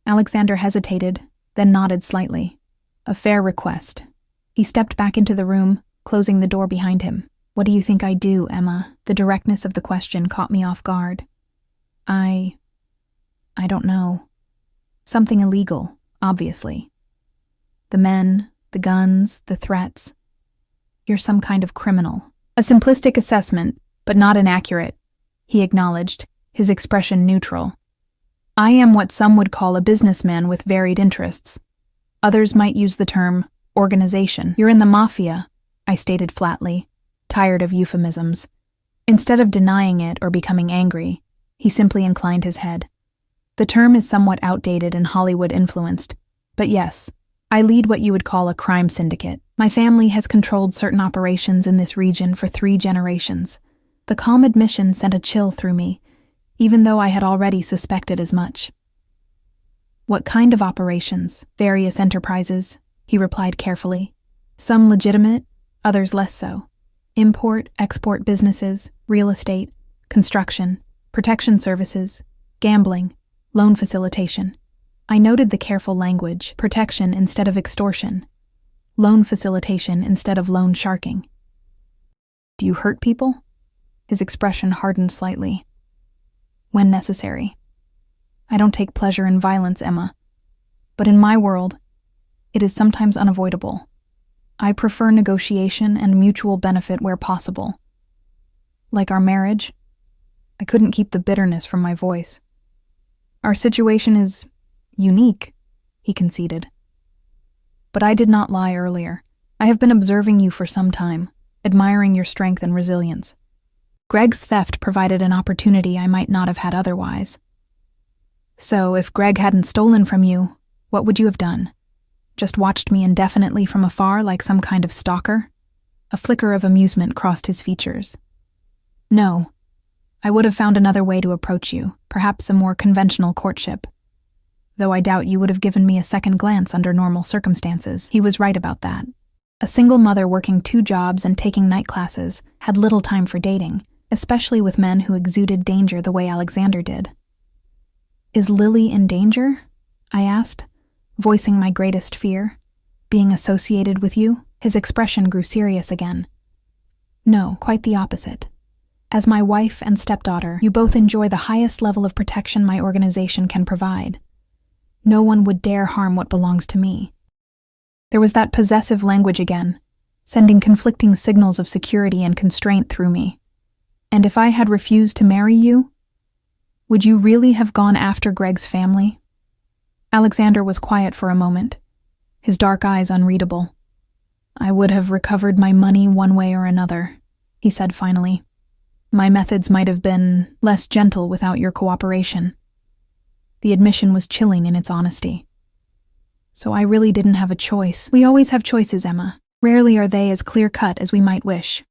Alexander hesitated, then nodded slightly. "A fair request." He stepped back into the room, closing the door behind him. "What do you think I do, Emma?" The directness of the question caught me off guard. I don't know. Something illegal, obviously. The men, the guns, the threats. You're some kind of criminal. A simplistic assessment, but not inaccurate, he acknowledged, his expression neutral. I am what some would call a businessman with varied interests. Others might use the term organization. You're in the mafia, I stated flatly, tired of euphemisms. Instead of denying it or becoming angry, he simply inclined his head. The term is somewhat outdated and Hollywood-influenced, but yes, I lead what you would call a crime syndicate. My family has controlled certain operations in this region for 3 generations. The calm admission sent a chill through me, even though I had already suspected as much. What kind of operations? Various enterprises, he replied carefully. Some legitimate, others less so. Import, export businesses, real estate, construction, protection services, gambling, loan facilitation. I noted the careful language, protection instead of extortion, loan facilitation instead of loan sharking. Do you hurt people? His expression hardened slightly. When necessary. I don't take pleasure in violence, Emma. But in my world, it is sometimes unavoidable. I prefer negotiation and mutual benefit where possible. Like our marriage, I couldn't keep the bitterness from my voice. Our situation is unique, he conceded. But I did not lie earlier. I have been observing you for some time, admiring your strength and resilience. Greg's theft provided an opportunity I might not have had otherwise. So, if Greg hadn't stolen from you, what would you have done? Just watched me indefinitely from afar like some kind of stalker? A flicker of amusement crossed his features. No. I would have found another way to approach you, perhaps a more conventional courtship. Though I doubt you would have given me a second glance under normal circumstances. He was right about that. A single mother working 2 jobs and taking night classes had little time for dating, especially with men who exuded danger the way Alexander did. Is Lily in danger? I asked, voicing my greatest fear. Being associated with you? His expression grew serious again. No, quite the opposite. As my wife and stepdaughter, you both enjoy the highest level of protection my organization can provide. No one would dare harm what belongs to me. There was that possessive language again, sending conflicting signals of security and constraint through me. And if I had refused to marry you, would you really have gone after Greg's family? Alexander was quiet for a moment, his dark eyes unreadable. I would have recovered my money one way or another, he said finally. My methods might have been less gentle without your cooperation. The admission was chilling in its honesty. So I really didn't have a choice. We always have choices, Emma. Rarely are they as clear-cut as we might wish.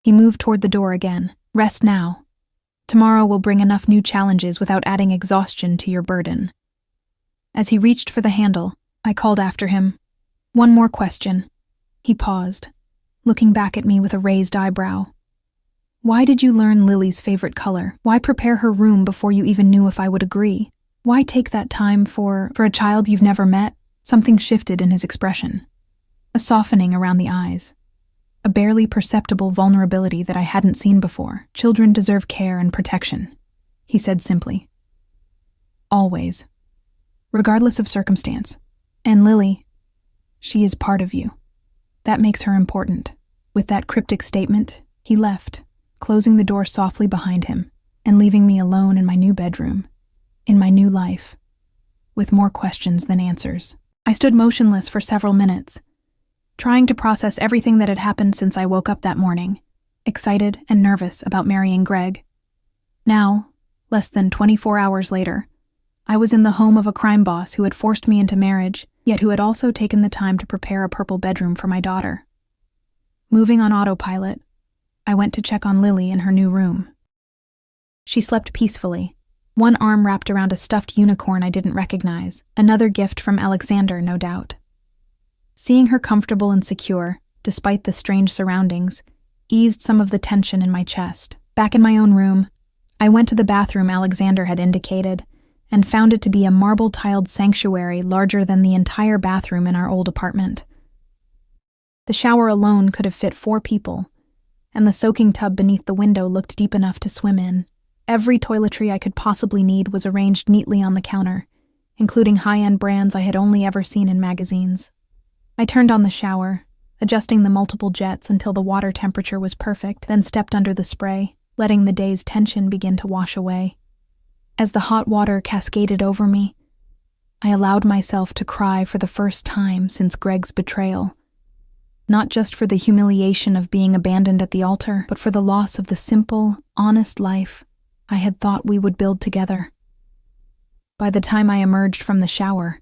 He moved toward the door again. Rest now. Tomorrow will bring enough new challenges without adding exhaustion to your burden. As he reached for the handle, I called after him. One more question. He paused, looking back at me with a raised eyebrow. Why did you learn Lily's favorite color? Why prepare her room before you even knew if I would agree? Why take that time for a child you've never met? Something shifted in his expression. A softening around the eyes. A barely perceptible vulnerability that I hadn't seen before. Children deserve care and protection, he said simply. Always. Regardless of circumstance. And Lily, she is part of you. That makes her important. With that cryptic statement, he left, closing the door softly behind him and leaving me alone in my new bedroom, in my new life, with more questions than answers. I stood motionless for several minutes, trying to process everything that had happened since I woke up that morning, excited and nervous about marrying Greg. Now, less than 24 hours later, I was in the home of a crime boss who had forced me into marriage, yet who had also taken the time to prepare a purple bedroom for my daughter. Moving on autopilot, I went to check on Lily in her new room. She slept peacefully, one arm wrapped around a stuffed unicorn I didn't recognize, another gift from Alexander, no doubt. Seeing her comfortable and secure, despite the strange surroundings, eased some of the tension in my chest. Back in my own room, I went to the bathroom Alexander had indicated and found it to be a marble-tiled sanctuary larger than the entire bathroom in our old apartment. The shower alone could have fit 4 people, and the soaking tub beneath the window looked deep enough to swim in. Every toiletry I could possibly need was arranged neatly on the counter, including high-end brands I had only ever seen in magazines. I turned on the shower, adjusting the multiple jets until the water temperature was perfect, then stepped under the spray, letting the day's tension begin to wash away. As the hot water cascaded over me, I allowed myself to cry for the first time since Greg's betrayal. Not just for the humiliation of being abandoned at the altar, but for the loss of the simple, honest life I had thought we would build together. By the time I emerged from the shower,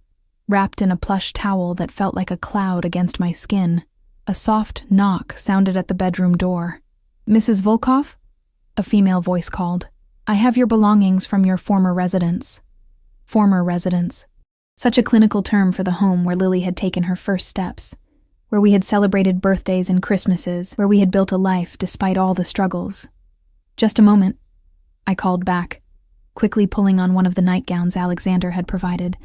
wrapped in a plush towel that felt like a cloud against my skin, a soft knock sounded at the bedroom door. "Mrs. Volkov?" a female voice called. "I have your belongings from your former residence." Former residence. Such a clinical term for the home where Lily had taken her first steps, where we had celebrated birthdays and Christmases, where we had built a life despite all the struggles. "Just a moment," I called back, quickly pulling on one of the nightgowns Alexander had provided,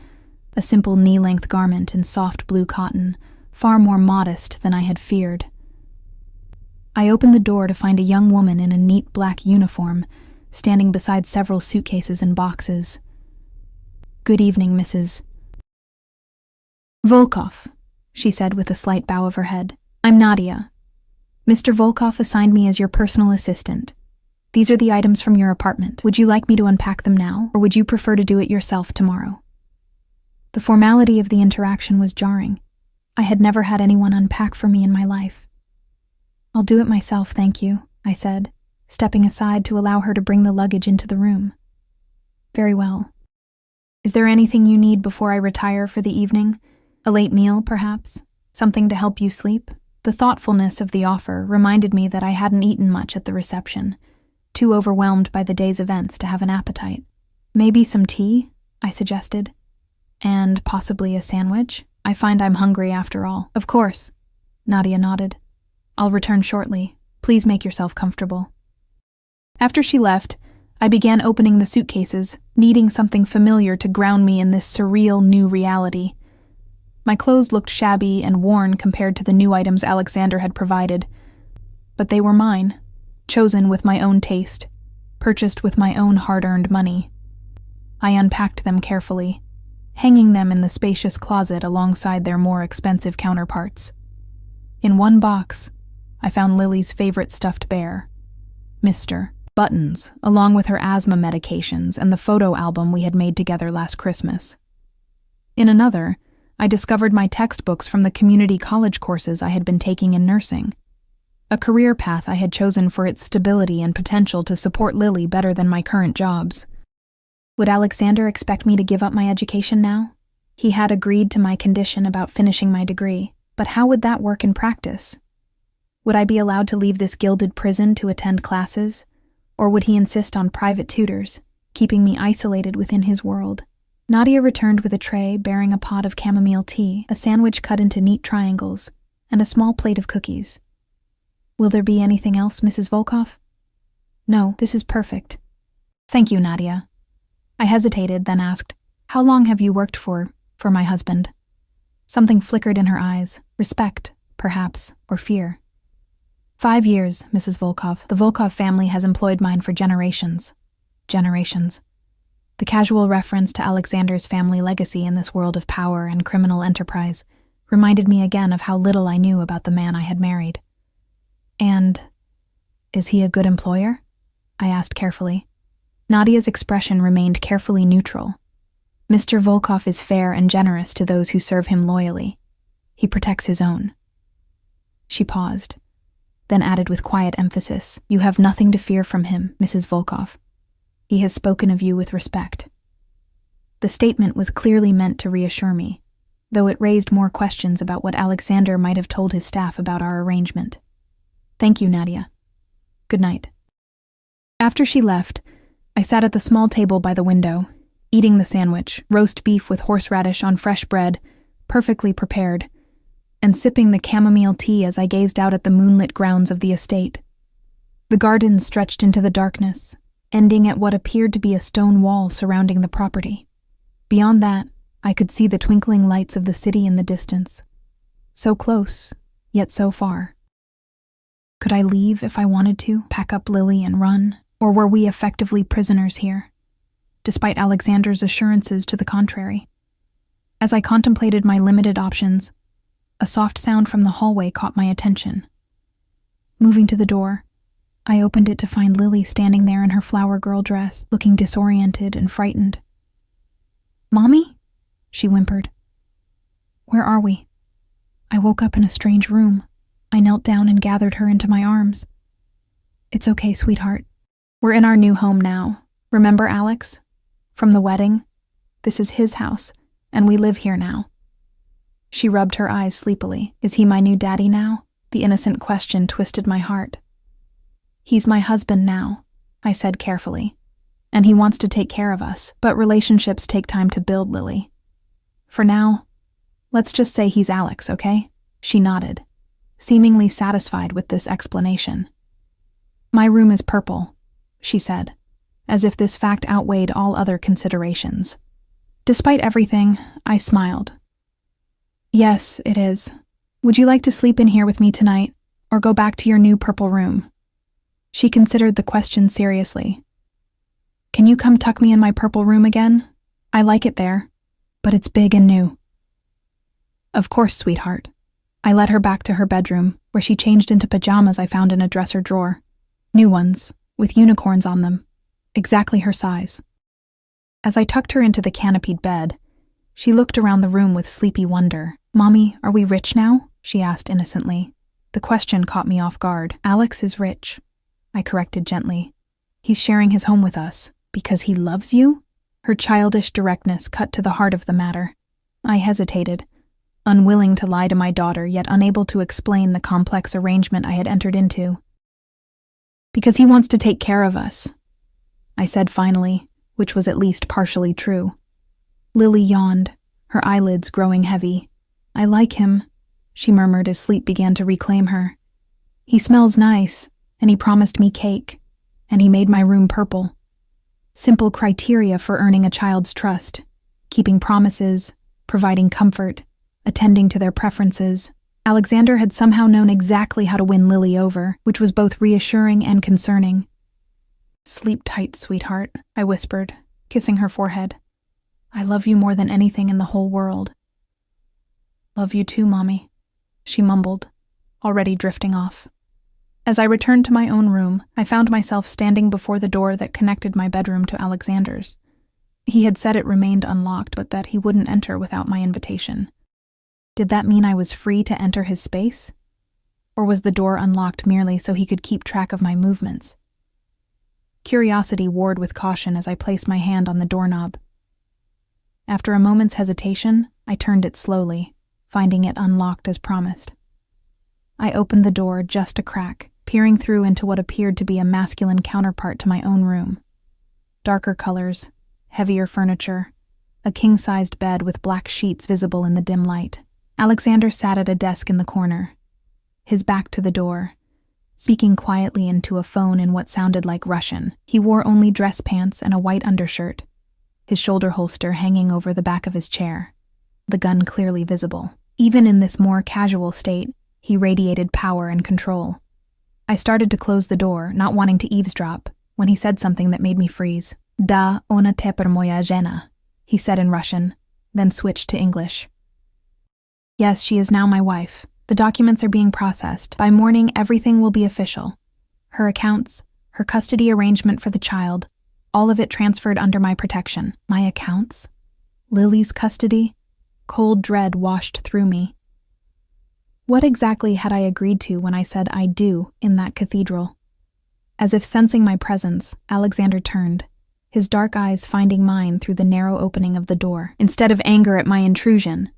a simple knee-length garment in soft blue cotton, far more modest than I had feared. I opened the door to find a young woman in a neat black uniform, standing beside several suitcases and boxes. "Good evening, Mrs. Volkov," she said with a slight bow of her head. "I'm Nadia. Mr. Volkov assigned me as your personal assistant. These are the items from your apartment. Would you like me to unpack them now, or would you prefer to do it yourself tomorrow?" The formality of the interaction was jarring. I had never had anyone unpack for me in my life. "I'll do it myself, thank you," I said, stepping aside to allow her to bring the luggage into the room. "Very well. Is there anything you need before I retire for the evening? A late meal, perhaps? Something to help you sleep?" The thoughtfulness of the offer reminded me that I hadn't eaten much at the reception, too overwhelmed by the day's events to have an appetite. "Maybe some tea?" I suggested. "And possibly a sandwich? I find I'm hungry after all." "Of course," Nadia nodded. "I'll return shortly. Please make yourself comfortable." After she left, I began opening the suitcases, needing something familiar to ground me in this surreal new reality. My clothes looked shabby and worn compared to the new items Alexander had provided, but they were mine, chosen with my own taste, purchased with my own hard-earned money. I unpacked them carefully, hanging them in the spacious closet alongside their more expensive counterparts. In one box, I found Lily's favorite stuffed bear, Mr. Buttons, along with her asthma medications and the photo album we had made together last Christmas. In another, I discovered my textbooks from the community college courses I had been taking in nursing, a career path I had chosen for its stability and potential to support Lily better than my current jobs. Would Alexander expect me to give up my education now? He had agreed to my condition about finishing my degree, but how would that work in practice? Would I be allowed to leave this gilded prison to attend classes, or would he insist on private tutors, keeping me isolated within his world? Nadia returned with a tray bearing a pot of chamomile tea, a sandwich cut into neat triangles, and a small plate of cookies. "Will there be anything else, Mrs. Volkov?" "No, this is perfect." "Thank you, Nadia." I hesitated, then asked, "How long have you worked for my husband?" Something flickered in her eyes, respect, perhaps, or fear. 5 years, Mrs. Volkov. The Volkov family has employed mine for generations. Generations. The casual reference to Alexander's family legacy in this world of power and criminal enterprise reminded me again of how little I knew about the man I had married. "And is he a good employer?" I asked carefully. Nadia's expression remained carefully neutral. "Mr. Volkov is fair and generous to those who serve him loyally. He protects his own." She paused, then added with quiet emphasis, "You have nothing to fear from him, Mrs. Volkov. He has spoken of you with respect." The statement was clearly meant to reassure me, though it raised more questions about what Alexander might have told his staff about our arrangement. "Thank you, Nadia. Good night." After she left, I sat at the small table by the window, eating the sandwich, roast beef with horseradish on fresh bread, perfectly prepared, and sipping the chamomile tea as I gazed out at the moonlit grounds of the estate. The gardens stretched into the darkness, ending at what appeared to be a stone wall surrounding the property. Beyond that, I could see the twinkling lights of the city in the distance. So close, yet so far. Could I leave if I wanted to, pack up Lily and run, or were we effectively prisoners here, despite Alexander's assurances to the contrary? As I contemplated my limited options, a soft sound from the hallway caught my attention. Moving to the door, I opened it to find Lily standing there in her flower girl dress, looking disoriented and frightened. "Mommy?" she whimpered. "Where are we?" I woke up in a strange room. I knelt down and gathered her into my arms. "It's okay, sweetheart. We're in our new home now. Remember Alex? From the wedding? This is his house, and we live here now." She rubbed her eyes sleepily. "Is he my new daddy now?" The innocent question twisted my heart. "He's my husband now," I said carefully, "and he wants to take care of us, but relationships take time to build, Lily. For now, let's just say he's Alex, okay?" She nodded, seemingly satisfied with this explanation. "My room is purple," she said, as if this fact outweighed all other considerations. Despite everything, I smiled. "Yes, it is. Would you like to sleep in here with me tonight, or go back to your new purple room?" She considered the question seriously. "Can you come tuck me in my purple room again? I like it there, but it's big and new." "Of course, sweetheart." I led her back to her bedroom, where she changed into pajamas I found in a dresser drawer. New ones, with unicorns on them, exactly her size. As I tucked her into the canopied bed, she looked around the room with sleepy wonder. "Mommy, are we rich now?" she asked innocently. The question caught me off guard. "Alex is rich," I corrected gently. "He's sharing his home with us because he loves you?" Her childish directness cut to the heart of the matter. I hesitated, unwilling to lie to my daughter, yet unable to explain the complex arrangement I had entered into. "Because he wants to take care of us," I said finally, which was at least partially true. Lily yawned, her eyelids growing heavy. "I like him," she murmured as sleep began to reclaim her. "He smells nice, and he promised me cake, and he made my room purple." Simple criteria for earning a child's trust: keeping promises, providing comfort, attending to their preferences. Alexander had somehow known exactly how to win Lily over, which was both reassuring and concerning. "Sleep tight, sweetheart," I whispered, kissing her forehead. "I love you more than anything in the whole world." "Love you too, Mommy," she mumbled, already drifting off. As I returned to my own room, I found myself standing before the door that connected my bedroom to Alexander's. He had said it remained unlocked, but that he wouldn't enter without my invitation. Did that mean I was free to enter his space? Or was the door unlocked merely so he could keep track of my movements? Curiosity warred with caution as I placed my hand on the doorknob. After a moment's hesitation, I turned it slowly, finding it unlocked as promised. I opened the door just a crack, peering through into what appeared to be a masculine counterpart to my own room. Darker colors, heavier furniture, a king-sized bed with black sheets visible in the dim light. Alexander sat at a desk in the corner, his back to the door, speaking quietly into a phone in what sounded like Russian. He wore only dress pants and a white undershirt, his shoulder holster hanging over the back of his chair, the gun clearly visible. Even in this more casual state, he radiated power and control. I started to close the door, not wanting to eavesdrop, when he said something that made me freeze. "Da, ona teper moja žena," he said in Russian, then switched to English. "Yes, she is now my wife. The documents are being processed. By morning, everything will be official. Her accounts, her custody arrangement for the child, all of it transferred under my protection." My accounts? Lily's custody? Cold dread washed through me. What exactly had I agreed to when I said "I do" in that cathedral? As if sensing my presence, Alexander turned, his dark eyes finding mine through the narrow opening of the door. Instead of anger at my intrusion,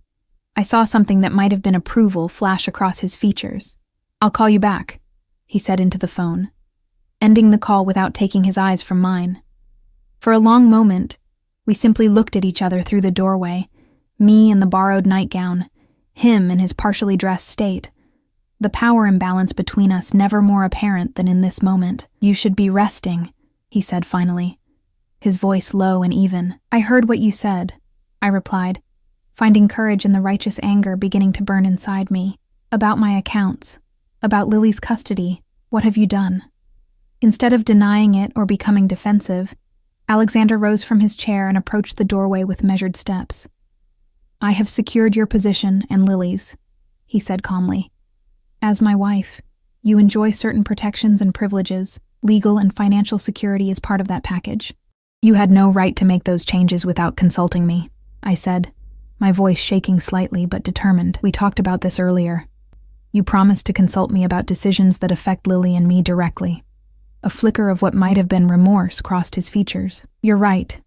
I saw something that might have been approval flash across his features. "I'll call you back," he said into the phone, ending the call without taking his eyes from mine. For a long moment, we simply looked at each other through the doorway, me in the borrowed nightgown, him in his partially dressed state, the power imbalance between us never more apparent than in this moment. "You should be resting," he said finally, his voice low and even. "I heard what you said," I replied, finding courage in the righteous anger beginning to burn inside me. "About my accounts, about Lily's custody, what have you done?" Instead of denying it or becoming defensive, Alexander rose from his chair and approached the doorway with measured steps. "I have secured your position and Lily's," he said calmly. "As my wife, you enjoy certain protections and privileges. Legal and financial security is part of that package. You had no right to make those changes without consulting me," I said, my voice shaking slightly but determined. "We talked about this earlier. You promised to consult me about decisions that affect Lily and me directly." A flicker of what might have been remorse crossed his features. "You're right.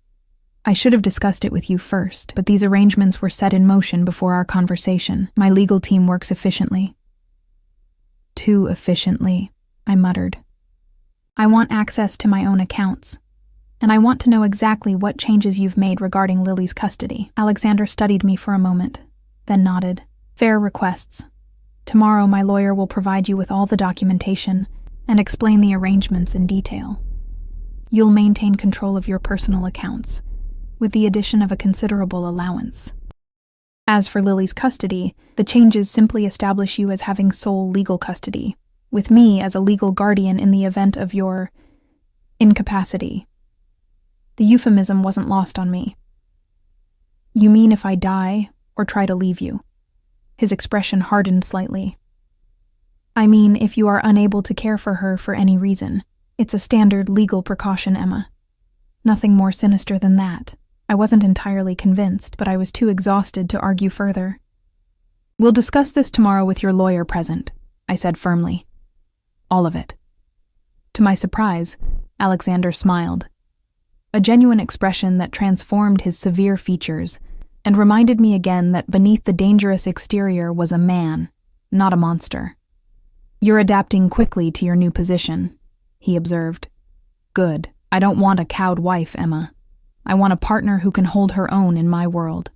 I should have discussed it with you first, but these arrangements were set in motion before our conversation. My legal team works efficiently." "Too efficiently," I muttered. "I want access to my own accounts, and I want to know exactly what changes you've made regarding Lily's custody." Alexander studied me for a moment, then nodded. "Fair requests. Tomorrow my lawyer will provide you with all the documentation and explain the arrangements in detail. You'll maintain control of your personal accounts, with the addition of a considerable allowance. As for Lily's custody, the changes simply establish you as having sole legal custody, with me as a legal guardian in the event of your incapacity." The euphemism wasn't lost on me. "You mean if I die or try to leave you?" His expression hardened slightly. "I mean if you are unable to care for her for any reason. It's a standard legal precaution, Emma. Nothing more sinister than that." I wasn't entirely convinced, but I was too exhausted to argue further. "We'll discuss this tomorrow with your lawyer present," I said firmly. "All of it." To my surprise, Alexander smiled. A genuine expression that transformed his severe features and reminded me again that beneath the dangerous exterior was a man, not a monster. "You're adapting quickly to your new position," he observed. "Good. I don't want a cowed wife, Emma. I want a partner who can hold her own in my world."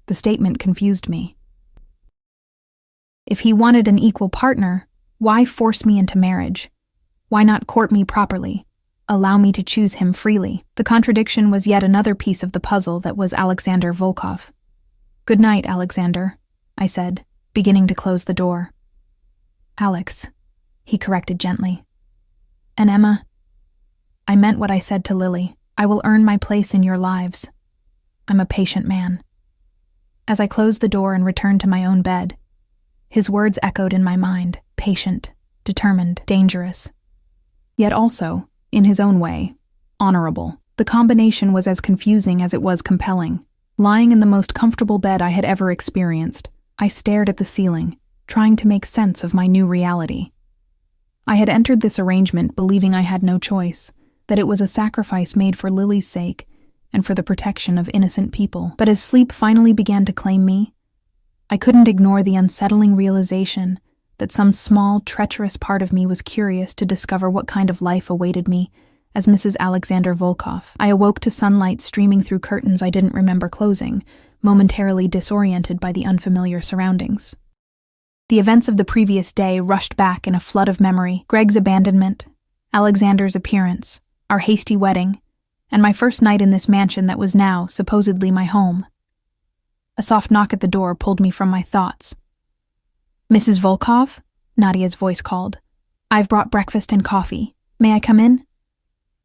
The statement confused me. If he wanted an equal partner, why force me into marriage? Why not court me properly? Allow me to choose him freely? The contradiction was yet another piece of the puzzle that was Alexander Volkov. "Good night, Alexander," I said, beginning to close the door. "Alex," he corrected gently. "And Emma, I meant what I said to Lily. I will earn my place in your lives. I'm a patient man." As I closed the door and returned to my own bed, his words echoed in my mind: patient, determined, dangerous. Yet also, in his own way, honorable. The combination was as confusing as it was compelling. Lying in the most comfortable bed I had ever experienced, I stared at the ceiling, trying to make sense of my new reality. I had entered this arrangement believing I had no choice, that it was a sacrifice made for Lily's sake and for the protection of innocent people. But as sleep finally began to claim me, I couldn't ignore the unsettling realization that some small, treacherous part of me was curious to discover what kind of life awaited me as Mrs. Alexander Volkov. I awoke to sunlight streaming through curtains I didn't remember closing, momentarily disoriented by the unfamiliar surroundings. The events of the previous day rushed back in a flood of memory: Greg's abandonment, Alexander's appearance, our hasty wedding, and my first night in this mansion that was now supposedly my home. A soft knock at the door pulled me from my thoughts. "Mrs. Volkov?" Nadia's voice called. "I've brought breakfast and coffee. May I come in?"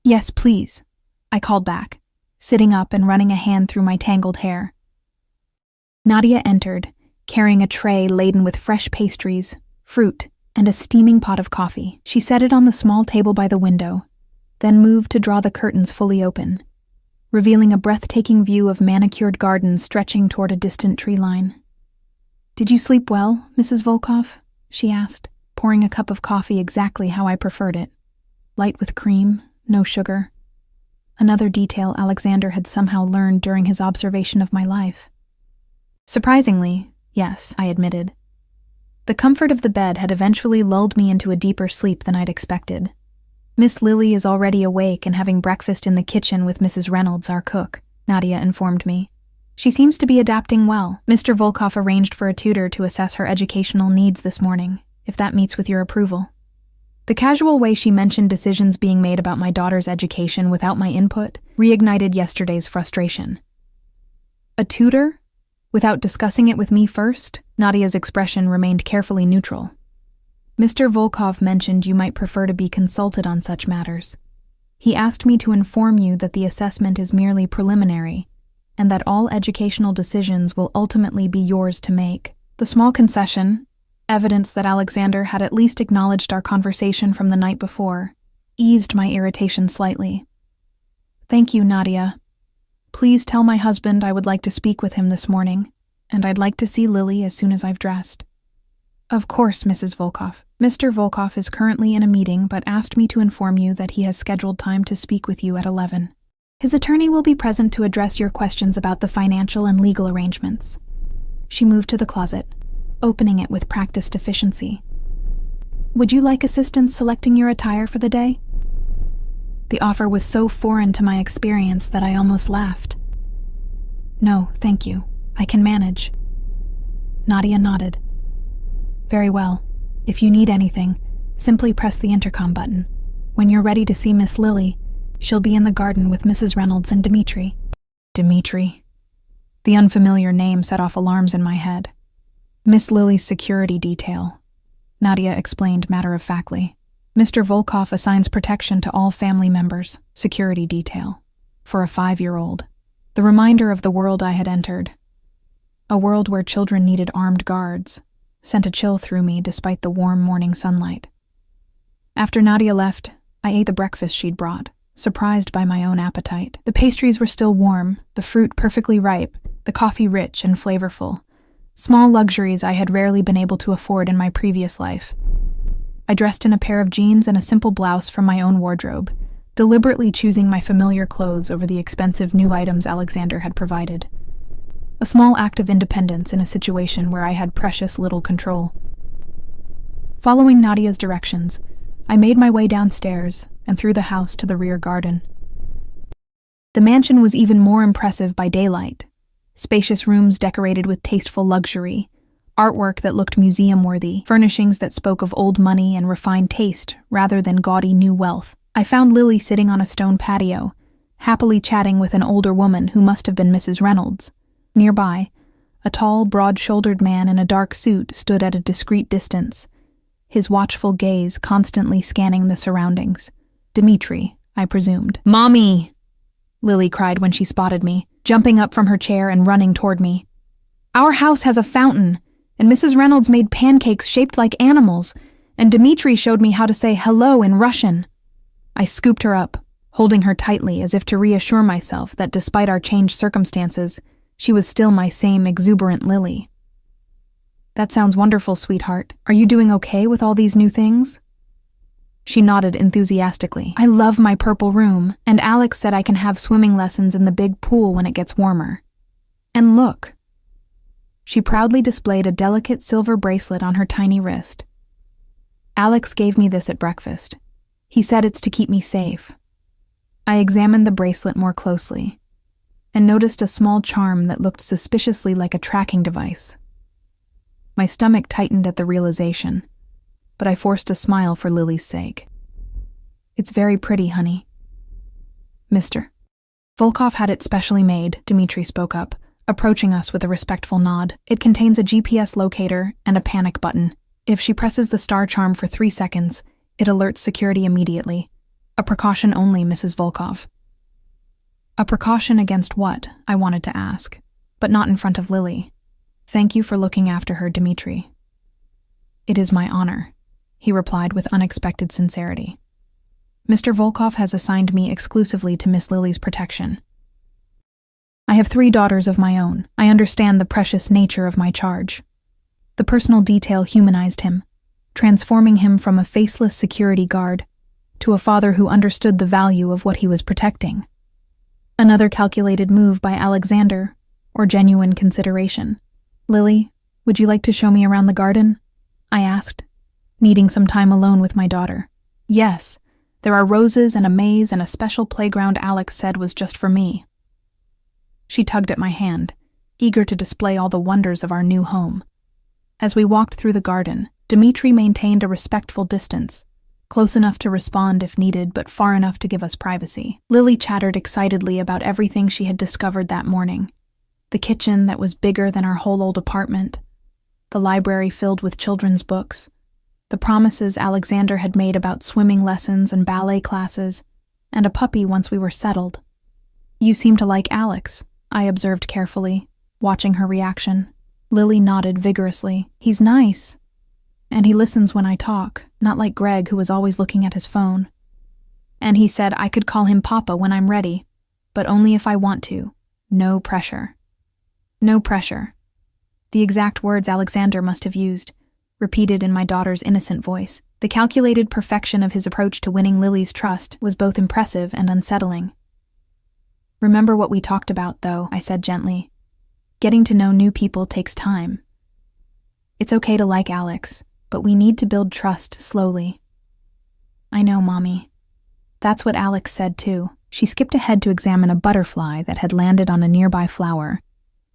"Yes, please," I called back, sitting up and running a hand through my tangled hair. Nadia entered, carrying a tray laden with fresh pastries, fruit, and a steaming pot of coffee. She set it on the small table by the window, then moved to draw the curtains fully open, revealing a breathtaking view of manicured gardens stretching toward a distant tree line. "Did you sleep well, Mrs. Volkov?" she asked, pouring a cup of coffee exactly how I preferred it. Light with cream, no sugar. Another detail Alexander had somehow learned during his observation of my life. Surprisingly, yes, I admitted. The comfort of the bed had eventually lulled me into a deeper sleep than I'd expected. "Miss Lily is already awake and having breakfast in the kitchen with Mrs. Reynolds, our cook," Nadia informed me. "She seems to be adapting well. Mr. Volkov arranged for a tutor to assess her educational needs this morning, if that meets with your approval." The casual way she mentioned decisions being made about my daughter's education without my input reignited yesterday's frustration. A tutor? Without discussing it with me first? Nadia's expression remained carefully neutral. Mr. Volkov mentioned you might prefer to be consulted on such matters. He asked me to inform you that the assessment is merely preliminary, and that all educational decisions will ultimately be yours to make. The small concession, evidence that Alexander had at least acknowledged our conversation from the night before, eased my irritation slightly. Thank you, Nadia. Please tell my husband I would like to speak with him this morning, and I'd like to see Lily as soon as I've dressed. Of course, Mrs. Volkov. Mr. Volkov is currently in a meeting but asked me to inform you that he has scheduled time to speak with you at 11. His attorney will be present to address your questions about the financial and legal arrangements. She moved to the closet, opening it with practiced efficiency. Would you like assistance selecting your attire for the day? The offer was so foreign to my experience that I almost laughed. No, thank you. I can manage. Nadia nodded. Very well. If you need anything, simply press the intercom button. When you're ready to see Miss Lily, she'll be in the garden with Mrs. Reynolds and Dmitri. Dmitri? The unfamiliar name set off alarms in my head. Miss Lily's security detail, Nadia explained matter-of-factly. Mr. Volkov assigns protection to all family members, security detail, for a 5-year-old. The reminder of the world I had entered. A world where children needed armed guards, sent a chill through me despite the warm morning sunlight. After Nadia left, I ate the breakfast she'd brought, surprised by my own appetite. The pastries were still warm, the fruit perfectly ripe, the coffee rich and flavorful. Small luxuries I had rarely been able to afford in my previous life. I dressed in a pair of jeans and a simple blouse from my own wardrobe, deliberately choosing my familiar clothes over the expensive new items Alexander had provided. A small act of independence in a situation where I had precious little control. Following Nadia's directions, I made my way downstairs and through the house to the rear garden. The mansion was even more impressive by daylight. Spacious rooms decorated with tasteful luxury, artwork that looked museum-worthy, furnishings that spoke of old money and refined taste rather than gaudy new wealth. I found Lily sitting on a stone patio, happily chatting with an older woman who must have been Mrs. Reynolds. Nearby, a tall, broad-shouldered man in a dark suit stood at a discreet distance, his watchful gaze constantly scanning the surroundings. Dmitri, I presumed. "Mommy!" Lily cried when she spotted me, jumping up from her chair and running toward me. "Our house has a fountain, and Mrs. Reynolds made pancakes shaped like animals, and Dmitri showed me how to say hello in Russian." I scooped her up, holding her tightly as if to reassure myself that despite our changed circumstances, she was still my same exuberant Lily. "That sounds wonderful, sweetheart. Are you doing okay with all these new things?" She nodded enthusiastically. "I love my purple room, and Alex said I can have swimming lessons in the big pool when it gets warmer. And look." She proudly displayed a delicate silver bracelet on her tiny wrist. "Alex gave me this at breakfast. He said it's to keep me safe." I examined the bracelet more closely and noticed a small charm that looked suspiciously like a tracking device. My stomach tightened at the realization, but I forced a smile for Lily's sake. "It's very pretty, honey." "Mr. Volkov had it specially made," Dmitri spoke up, approaching us with a respectful nod. "It contains a GPS locator and a panic button. If she presses the star charm for 3 seconds, it alerts security immediately. A precaution only, Mrs. Volkov." A precaution against what? I wanted to ask, but not in front of Lily. "Thank you for looking after her, Dmitri." "It is my honor," he replied with unexpected sincerity. "Mr. Volkov has assigned me exclusively to Miss Lily's protection. I have 3 daughters of my own. I understand the precious nature of my charge." The personal detail humanized him, transforming him from a faceless security guard to a father who understood the value of what he was protecting. Another calculated move by Alexander, or genuine consideration. "Lily, would you like to show me around the garden?" I asked, needing some time alone with my daughter. "Yes, there are roses and a maze and a special playground Alex said was just for me." She tugged at my hand, eager to display all the wonders of our new home. As we walked through the garden, Dmitri maintained a respectful distance, close enough to respond if needed, but far enough to give us privacy. Lily chattered excitedly about everything she had discovered that morning. The kitchen that was bigger than our whole old apartment, the library filled with children's books, the promises Alexander had made about swimming lessons and ballet classes, and a puppy once we were settled. "You seem to like Alex," I observed carefully, watching her reaction. Lily nodded vigorously. "He's nice. And he listens when I talk, not like Greg, who was always looking at his phone. And he said I could call him Papa when I'm ready, but only if I want to. No pressure." No pressure. The exact words Alexander must have used, repeated in my daughter's innocent voice. The calculated perfection of his approach to winning Lily's trust was both impressive and unsettling. "Remember what we talked about, though," I said gently. "Getting to know new people takes time. It's okay to like Alex, but we need to build trust slowly." "I know, Mommy." That's what Alex said, too. She skipped ahead to examine a butterfly that had landed on a nearby flower,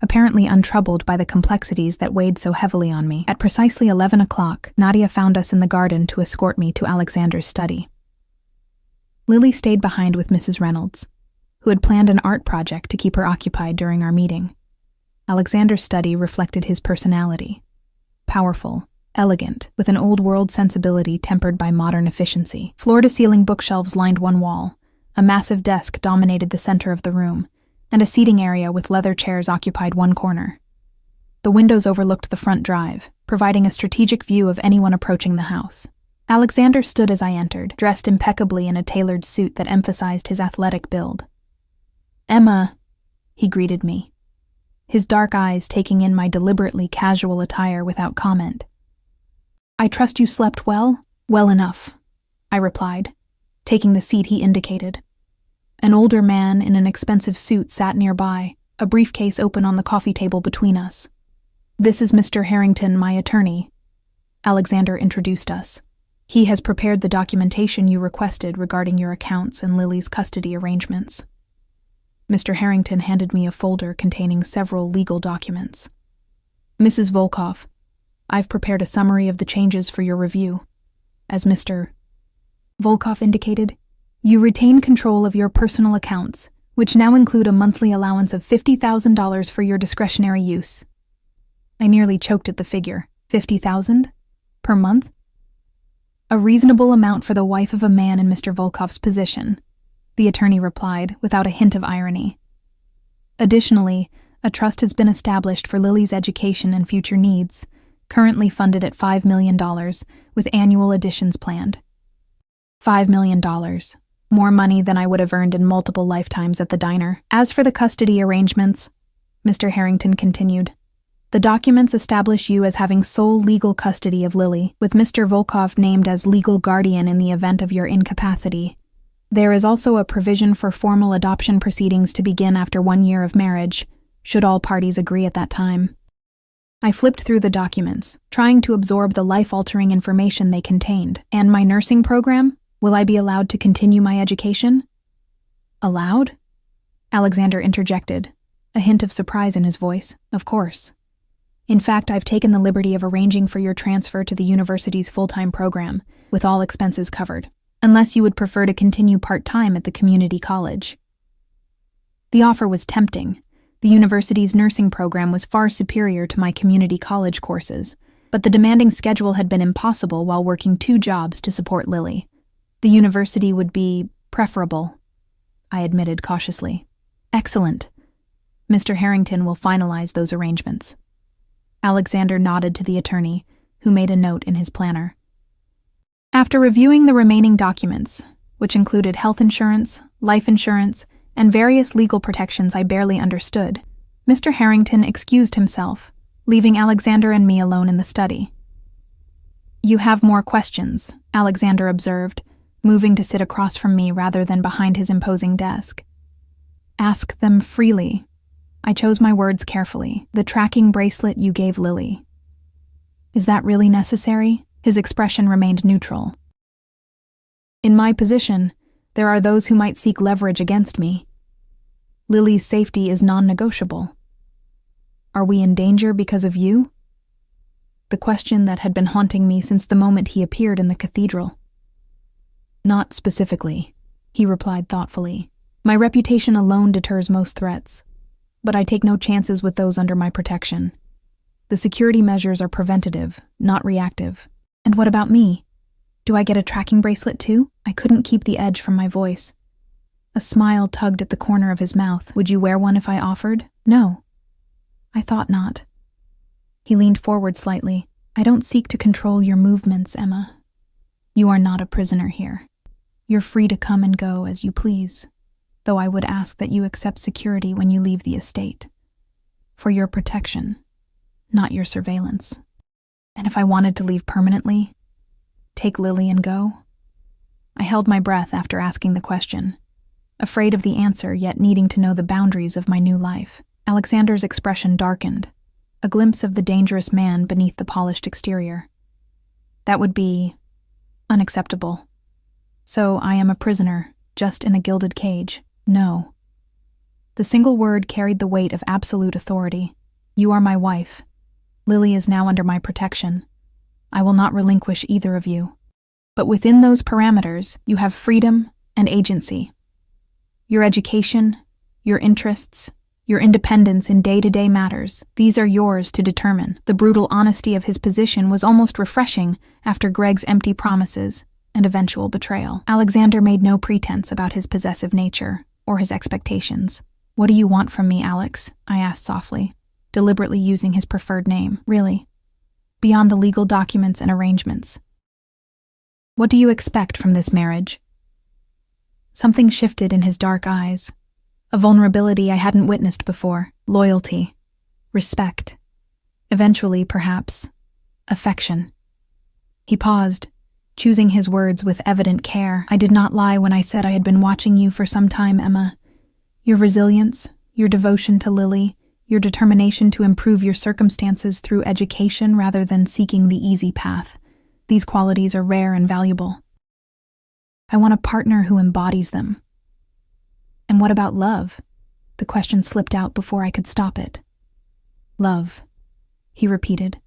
apparently untroubled by the complexities that weighed so heavily on me. At precisely 11 o'clock, Nadia found us in the garden to escort me to Alexander's study. Lily stayed behind with Mrs. Reynolds, who had planned an art project to keep her occupied during our meeting. Alexander's study reflected his personality. Powerful, elegant, with an old-world sensibility tempered by modern efficiency. Floor-to-ceiling bookshelves lined one wall, a massive desk dominated the center of the room, and a seating area with leather chairs occupied one corner. The windows overlooked the front drive, providing a strategic view of anyone approaching the house. Alexander stood as I entered, dressed impeccably in a tailored suit that emphasized his athletic build. "Emma," he greeted me, his dark eyes taking in my deliberately casual attire without comment. "I trust you slept well?" "Well enough," I replied, taking the seat he indicated. An older man in an expensive suit sat nearby, a briefcase open on the coffee table between us. "This is Mr. Harrington, my attorney." Alexander introduced us. "He has prepared the documentation you requested regarding your accounts and Lily's custody arrangements." Mr. Harrington handed me a folder containing several legal documents. "Mrs. Volkov, I've prepared a summary of the changes for your review. As Mr. Volkov indicated, you retain control of your personal accounts, which now include a monthly allowance of $50,000 for your discretionary use." I nearly choked at the figure. $50,000? Per month? "A reasonable amount for the wife of a man in Mr. Volkov's position," the attorney replied, without a hint of irony. "Additionally, a trust has been established for Lily's education and future needs, currently funded at $5 million, with annual additions planned." $5 million. More money than I would have earned in multiple lifetimes at the diner. "As for the custody arrangements," Mr. Harrington continued, "the documents establish you as having sole legal custody of Lily, with Mr. Volkov named as legal guardian in the event of your incapacity. There is also a provision for formal adoption proceedings to begin after 1 year of marriage, should all parties agree at that time." I flipped through the documents, trying to absorb the life-altering information they contained. "And my nursing program? Will I be allowed to continue my education?" "Allowed?" Alexander interjected, a hint of surprise in his voice. "Of course. In fact, I've taken the liberty of arranging for your transfer to the university's full-time program, with all expenses covered, unless you would prefer to continue part-time at the community college." The offer was tempting. The university's nursing program was far superior to my community college courses, but the demanding schedule had been impossible while working 2 jobs to support Lily. The university would be preferable, I admitted cautiously. "Excellent. Mr. Harrington will finalize those arrangements." Alexander nodded to the attorney, who made a note in his planner. After reviewing the remaining documents, which included health insurance, life insurance, and various legal protections I barely understood, Mr. Harrington excused himself, leaving Alexander and me alone in the study. "You have more questions," Alexander observed, moving to sit across from me rather than behind his imposing desk. "Ask them freely." I chose my words carefully. "The tracking bracelet you gave Lily. Is that really necessary?" His expression remained neutral. "In my position, there are those who might seek leverage against me. Lily's safety is non-negotiable. Are we in danger because of you?" The question that had been haunting me since the moment he appeared in the cathedral. Not specifically, he replied thoughtfully. My reputation alone deters most threats, but I take no chances with those under my protection. The security measures are preventative, not reactive. And what about me? Do I get a tracking bracelet too? I couldn't keep the edge from my voice. A smile tugged at the corner of his mouth. Would you wear one if I offered? No. I thought not. He leaned forward slightly. I don't seek to control your movements, Emma. You are not a prisoner here. You're free to come and go as you please, though I would ask that you accept security when you leave the estate. For your protection, not your surveillance. And if I wanted to leave permanently, take Lily and go? I held my breath after asking the question, afraid of the answer yet needing to know the boundaries of my new life. Alexander's expression darkened, a glimpse of the dangerous man beneath the polished exterior. That would be unacceptable. So I am a prisoner, just in a gilded cage. No. The single word carried the weight of absolute authority. You are my wife. Lily is now under my protection. I will not relinquish either of you. But within those parameters, you have freedom and agency. Your education, your interests, your independence in day-to-day matters, these are yours to determine. The brutal honesty of his position was almost refreshing after Greg's empty promises and eventual betrayal. Alexander made no pretense about his possessive nature or his expectations. What do you want from me, Alex? I asked softly, deliberately using his preferred name. Really? Beyond the legal documents and arrangements. What do you expect from this marriage? Something shifted in his dark eyes. A vulnerability I hadn't witnessed before. Loyalty. Respect. Eventually, perhaps, affection. He paused, choosing his words with evident care. I did not lie when I said I had been watching you for some time, Emma. Your resilience, your devotion to Lily, your determination to improve your circumstances through education rather than seeking the easy path. These qualities are rare and valuable. I want a partner who embodies them. And what about love? The question slipped out before I could stop it. Love, he repeated,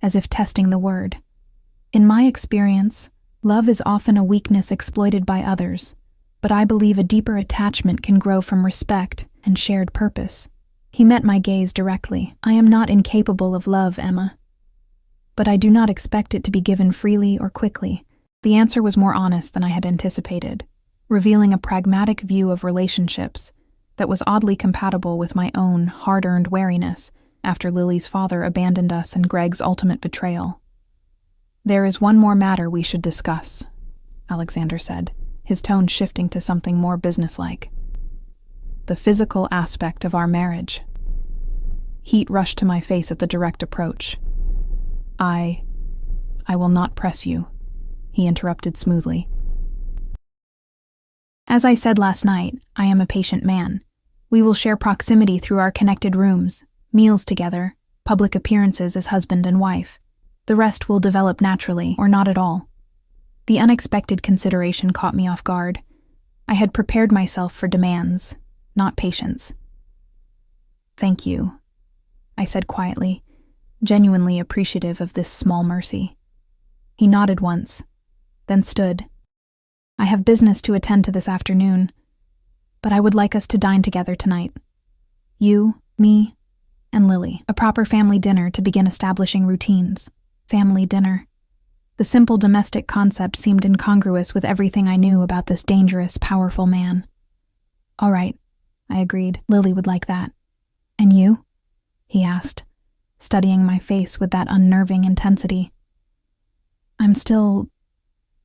as if testing the word. In my experience, love is often a weakness exploited by others, but I believe a deeper attachment can grow from respect and shared purpose. He met my gaze directly. I am not incapable of love, Emma, but I do not expect it to be given freely or quickly. The answer was more honest than I had anticipated, revealing a pragmatic view of relationships that was oddly compatible with my own hard-earned wariness after Lily's father abandoned us and Greg's ultimate betrayal. There is one more matter we should discuss, Alexander said, his tone shifting to something more businesslike. The physical aspect of our marriage. Heat rushed to my face at the direct approach. I will not press you, he interrupted smoothly. As I said last night, I am a patient man. We will share proximity through our connected rooms, meals together, public appearances as husband and wife. The rest will develop naturally, or not at all. The unexpected consideration caught me off guard. I had prepared myself for demands, not patience. Thank you, I said quietly, genuinely appreciative of this small mercy. He nodded once, then stood. I have business to attend to this afternoon, but I would like us to dine together tonight. You, me, and Lily. A proper family dinner to begin establishing routines. Family dinner. The simple domestic concept seemed incongruous with everything I knew about this dangerous, powerful man. All right, I agreed. Lily would like that. And you? He asked, studying my face with that unnerving intensity. I'm still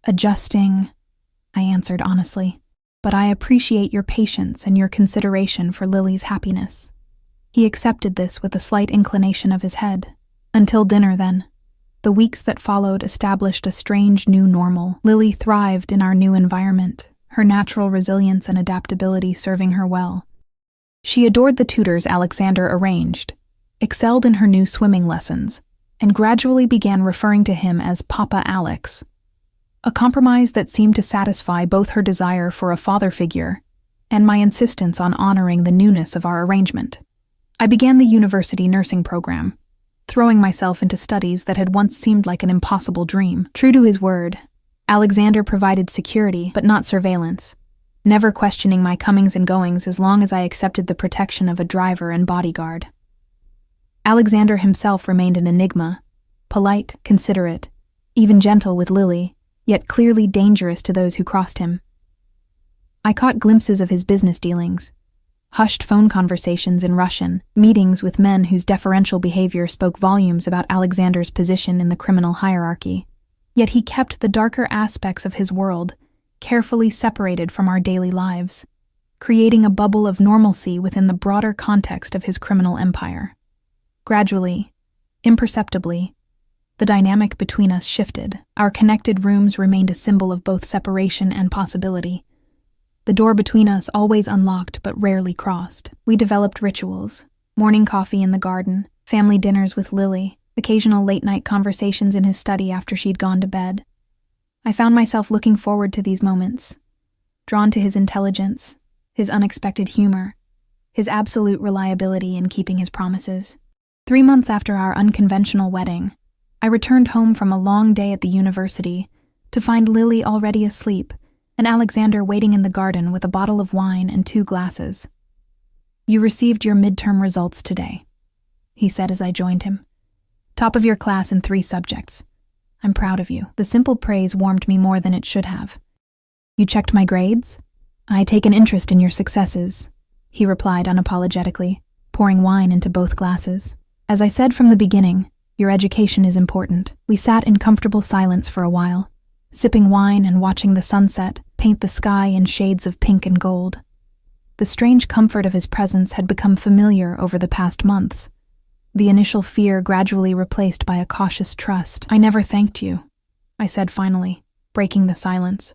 adjusting, I answered honestly, but I appreciate your patience and your consideration for Lily's happiness. He accepted this with a slight inclination of his head. Until dinner, then. The weeks that followed established a strange new normal. Lily thrived in our new environment, her natural resilience and adaptability serving her well. She adored the tutors Alexander arranged, excelled in her new swimming lessons, and gradually began referring to him as Papa Alex, a compromise that seemed to satisfy both her desire for a father figure and my insistence on honoring the newness of our arrangement. I began the university nursing program, throwing myself into studies that had once seemed like an impossible dream. True to his word, Alexander provided security, but not surveillance, never questioning my comings and goings as long as I accepted the protection of a driver and bodyguard. Alexander himself remained an enigma, polite, considerate, even gentle with Lily, yet clearly dangerous to those who crossed him. I caught glimpses of his business dealings, hushed phone conversations in Russian, meetings with men whose deferential behavior spoke volumes about Alexander's position in the criminal hierarchy. Yet he kept the darker aspects of his world carefully separated from our daily lives, creating a bubble of normalcy within the broader context of his criminal empire. Gradually, imperceptibly, the dynamic between us shifted. Our connected rooms remained a symbol of both separation and possibility. The door between us always unlocked but rarely crossed. We developed rituals, morning coffee in the garden, family dinners with Lily, occasional late-night conversations in his study after she'd gone to bed. I found myself looking forward to these moments, drawn to his intelligence, his unexpected humor, his absolute reliability in keeping his promises. 3 months after our unconventional wedding, I returned home from a long day at the university to find Lily already asleep and Alexander waiting in the garden with a bottle of wine and 2 glasses. "You received your midterm results today," he said as I joined him. "Top of your class in 3 subjects. I'm proud of you." The simple praise warmed me more than it should have. "You checked my grades? I take an interest in your successes," he replied unapologetically, pouring wine into both glasses. "As I said from the beginning, your education is important." We sat in comfortable silence for a while, sipping wine and watching the sunset paint the sky in shades of pink and gold. The strange comfort of his presence had become familiar over the past months, the initial fear gradually replaced by a cautious trust. "I never thanked you," I said finally, breaking the silence.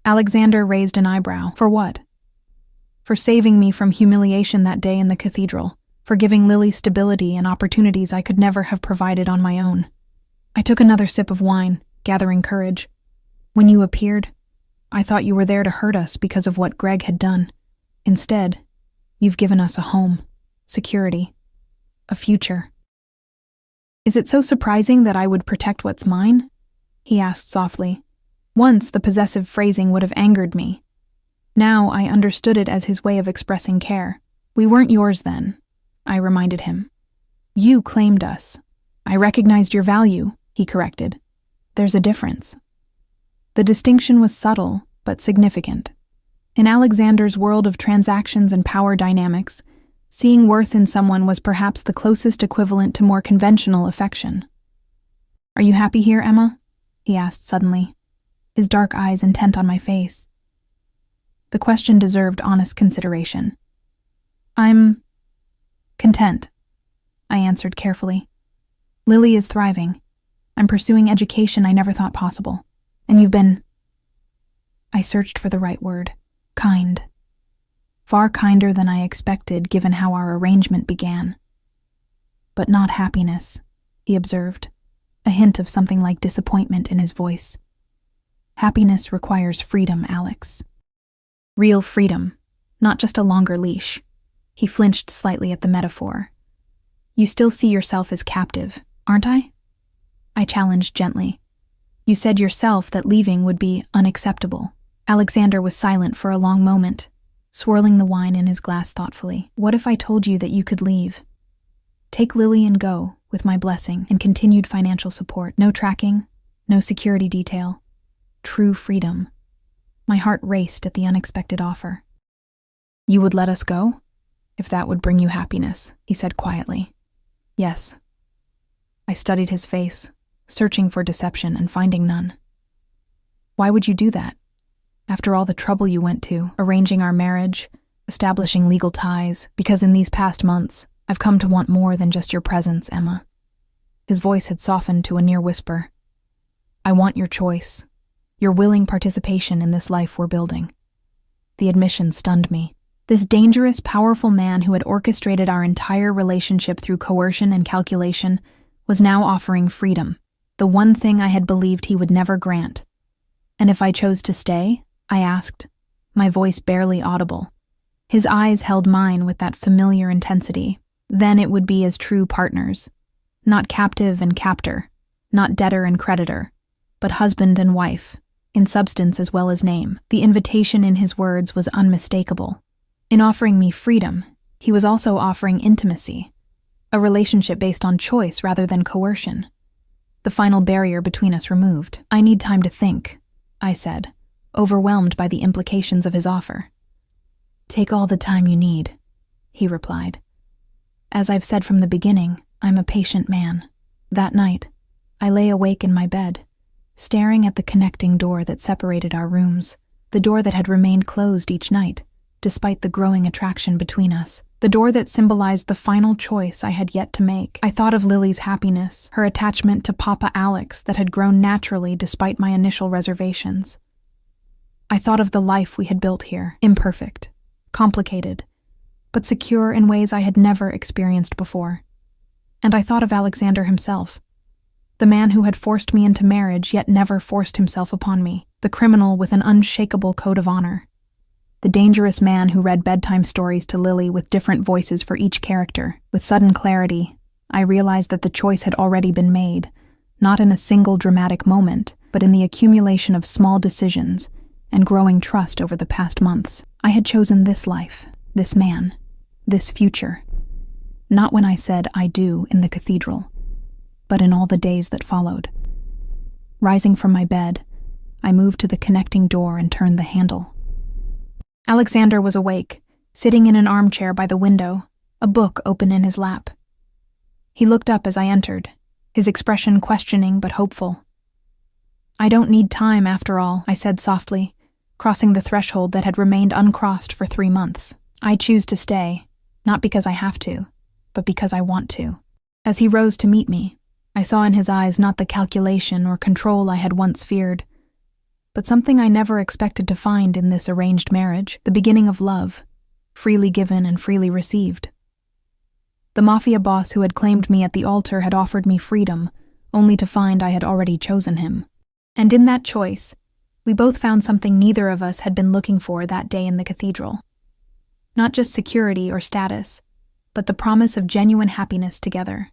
Alexander raised an eyebrow. "For what?" "For saving me from humiliation that day in the cathedral, for giving Lily stability and opportunities I could never have provided on my own." I took another sip of wine, gathering courage. "When you appeared, I thought you were there to hurt us because of what Greg had done. Instead, you've given us a home, security, a future." "Is it so surprising that I would protect what's mine?" he asked softly. Once the possessive phrasing would have angered me. Now I understood it as his way of expressing care. "We weren't yours then," I reminded him. "You claimed us. I recognized your value," he corrected. "There's a difference." The distinction was subtle, but significant. In Alexander's world of transactions and power dynamics, seeing worth in someone was perhaps the closest equivalent to more conventional affection. "Are you happy here, Emma?" he asked suddenly, his dark eyes intent on my face. The question deserved honest consideration. "I'm content," I answered carefully. "Lily is thriving. I'm pursuing education I never thought possible. And you've been—" I searched for the right word. "Kind. Far kinder than I expected given how our arrangement began." "But not happiness," he observed, a hint of something like disappointment in his voice. "Happiness requires freedom, Alex. Real freedom, not just a longer leash." He flinched slightly at the metaphor. "You still see yourself as captive, aren't I?" I challenged gently. "You said yourself that leaving would be unacceptable." Alexander was silent for a long moment, swirling the wine in his glass thoughtfully. "What if I told you that you could leave? Take Lily and go, with my blessing and continued financial support. No tracking, no security detail. True freedom." My heart raced at the unexpected offer. "You would let us go? If that would bring you happiness," he said quietly. "Yes." I studied his face, searching for deception and finding none. "Why would you do that? After all the trouble you went to, arranging our marriage, establishing legal ties, because in these past months, I've come to want more than just your presence, Emma." His voice had softened to a near whisper. "I want your choice, your willing participation in this life we're building." The admission stunned me. This dangerous, powerful man who had orchestrated our entire relationship through coercion and calculation was now offering freedom, the one thing I had believed he would never grant. "And if I chose to stay?" I asked, my voice barely audible. His eyes held mine with that familiar intensity. Then it would be as true partners. Not captive and captor, not debtor and creditor, but husband and wife, in substance as well as name. The invitation in his words was unmistakable. In offering me freedom, he was also offering intimacy, a relationship based on choice rather than coercion. The final barrier between us removed. "I need time to think," I said, overwhelmed by the implications of his offer. "Take all the time you need," he replied. As I've said from the beginning, I'm a patient man. That night, I lay awake in my bed, staring at the connecting door that separated our rooms, the door that had remained closed each night, despite the growing attraction between us, the door that symbolized the final choice I had yet to make. I thought of Lily's happiness, her attachment to Papa Alex that had grown naturally despite my initial reservations. I thought of the life we had built here, imperfect, complicated, but secure in ways I had never experienced before. And I thought of Alexander himself, the man who had forced me into marriage yet never forced himself upon me, the criminal with an unshakable code of honor, the dangerous man who read bedtime stories to Lily with different voices for each character. With sudden clarity, I realized that the choice had already been made, not in a single dramatic moment, but in the accumulation of small decisions and growing trust over the past months. I had chosen this life, this man, this future, not when I said "I do" in the cathedral, but in all the days that followed. Rising from my bed, I moved to the connecting door and turned the handle. Alexander was awake, sitting in an armchair by the window, a book open in his lap. He looked up as I entered, his expression questioning but hopeful. "I don't need time, after all," I said softly, crossing the threshold that had remained uncrossed for 3 months. "I choose to stay, not because I have to, but because I want to." As he rose to meet me, I saw in his eyes not the calculation or control I had once feared, but something I never expected to find in this arranged marriage, the beginning of love, freely given and freely received. The mafia boss who had claimed me at the altar had offered me freedom, only to find I had already chosen him. And in that choice, we both found something neither of us had been looking for that day in the cathedral. Not just security or status, but the promise of genuine happiness together.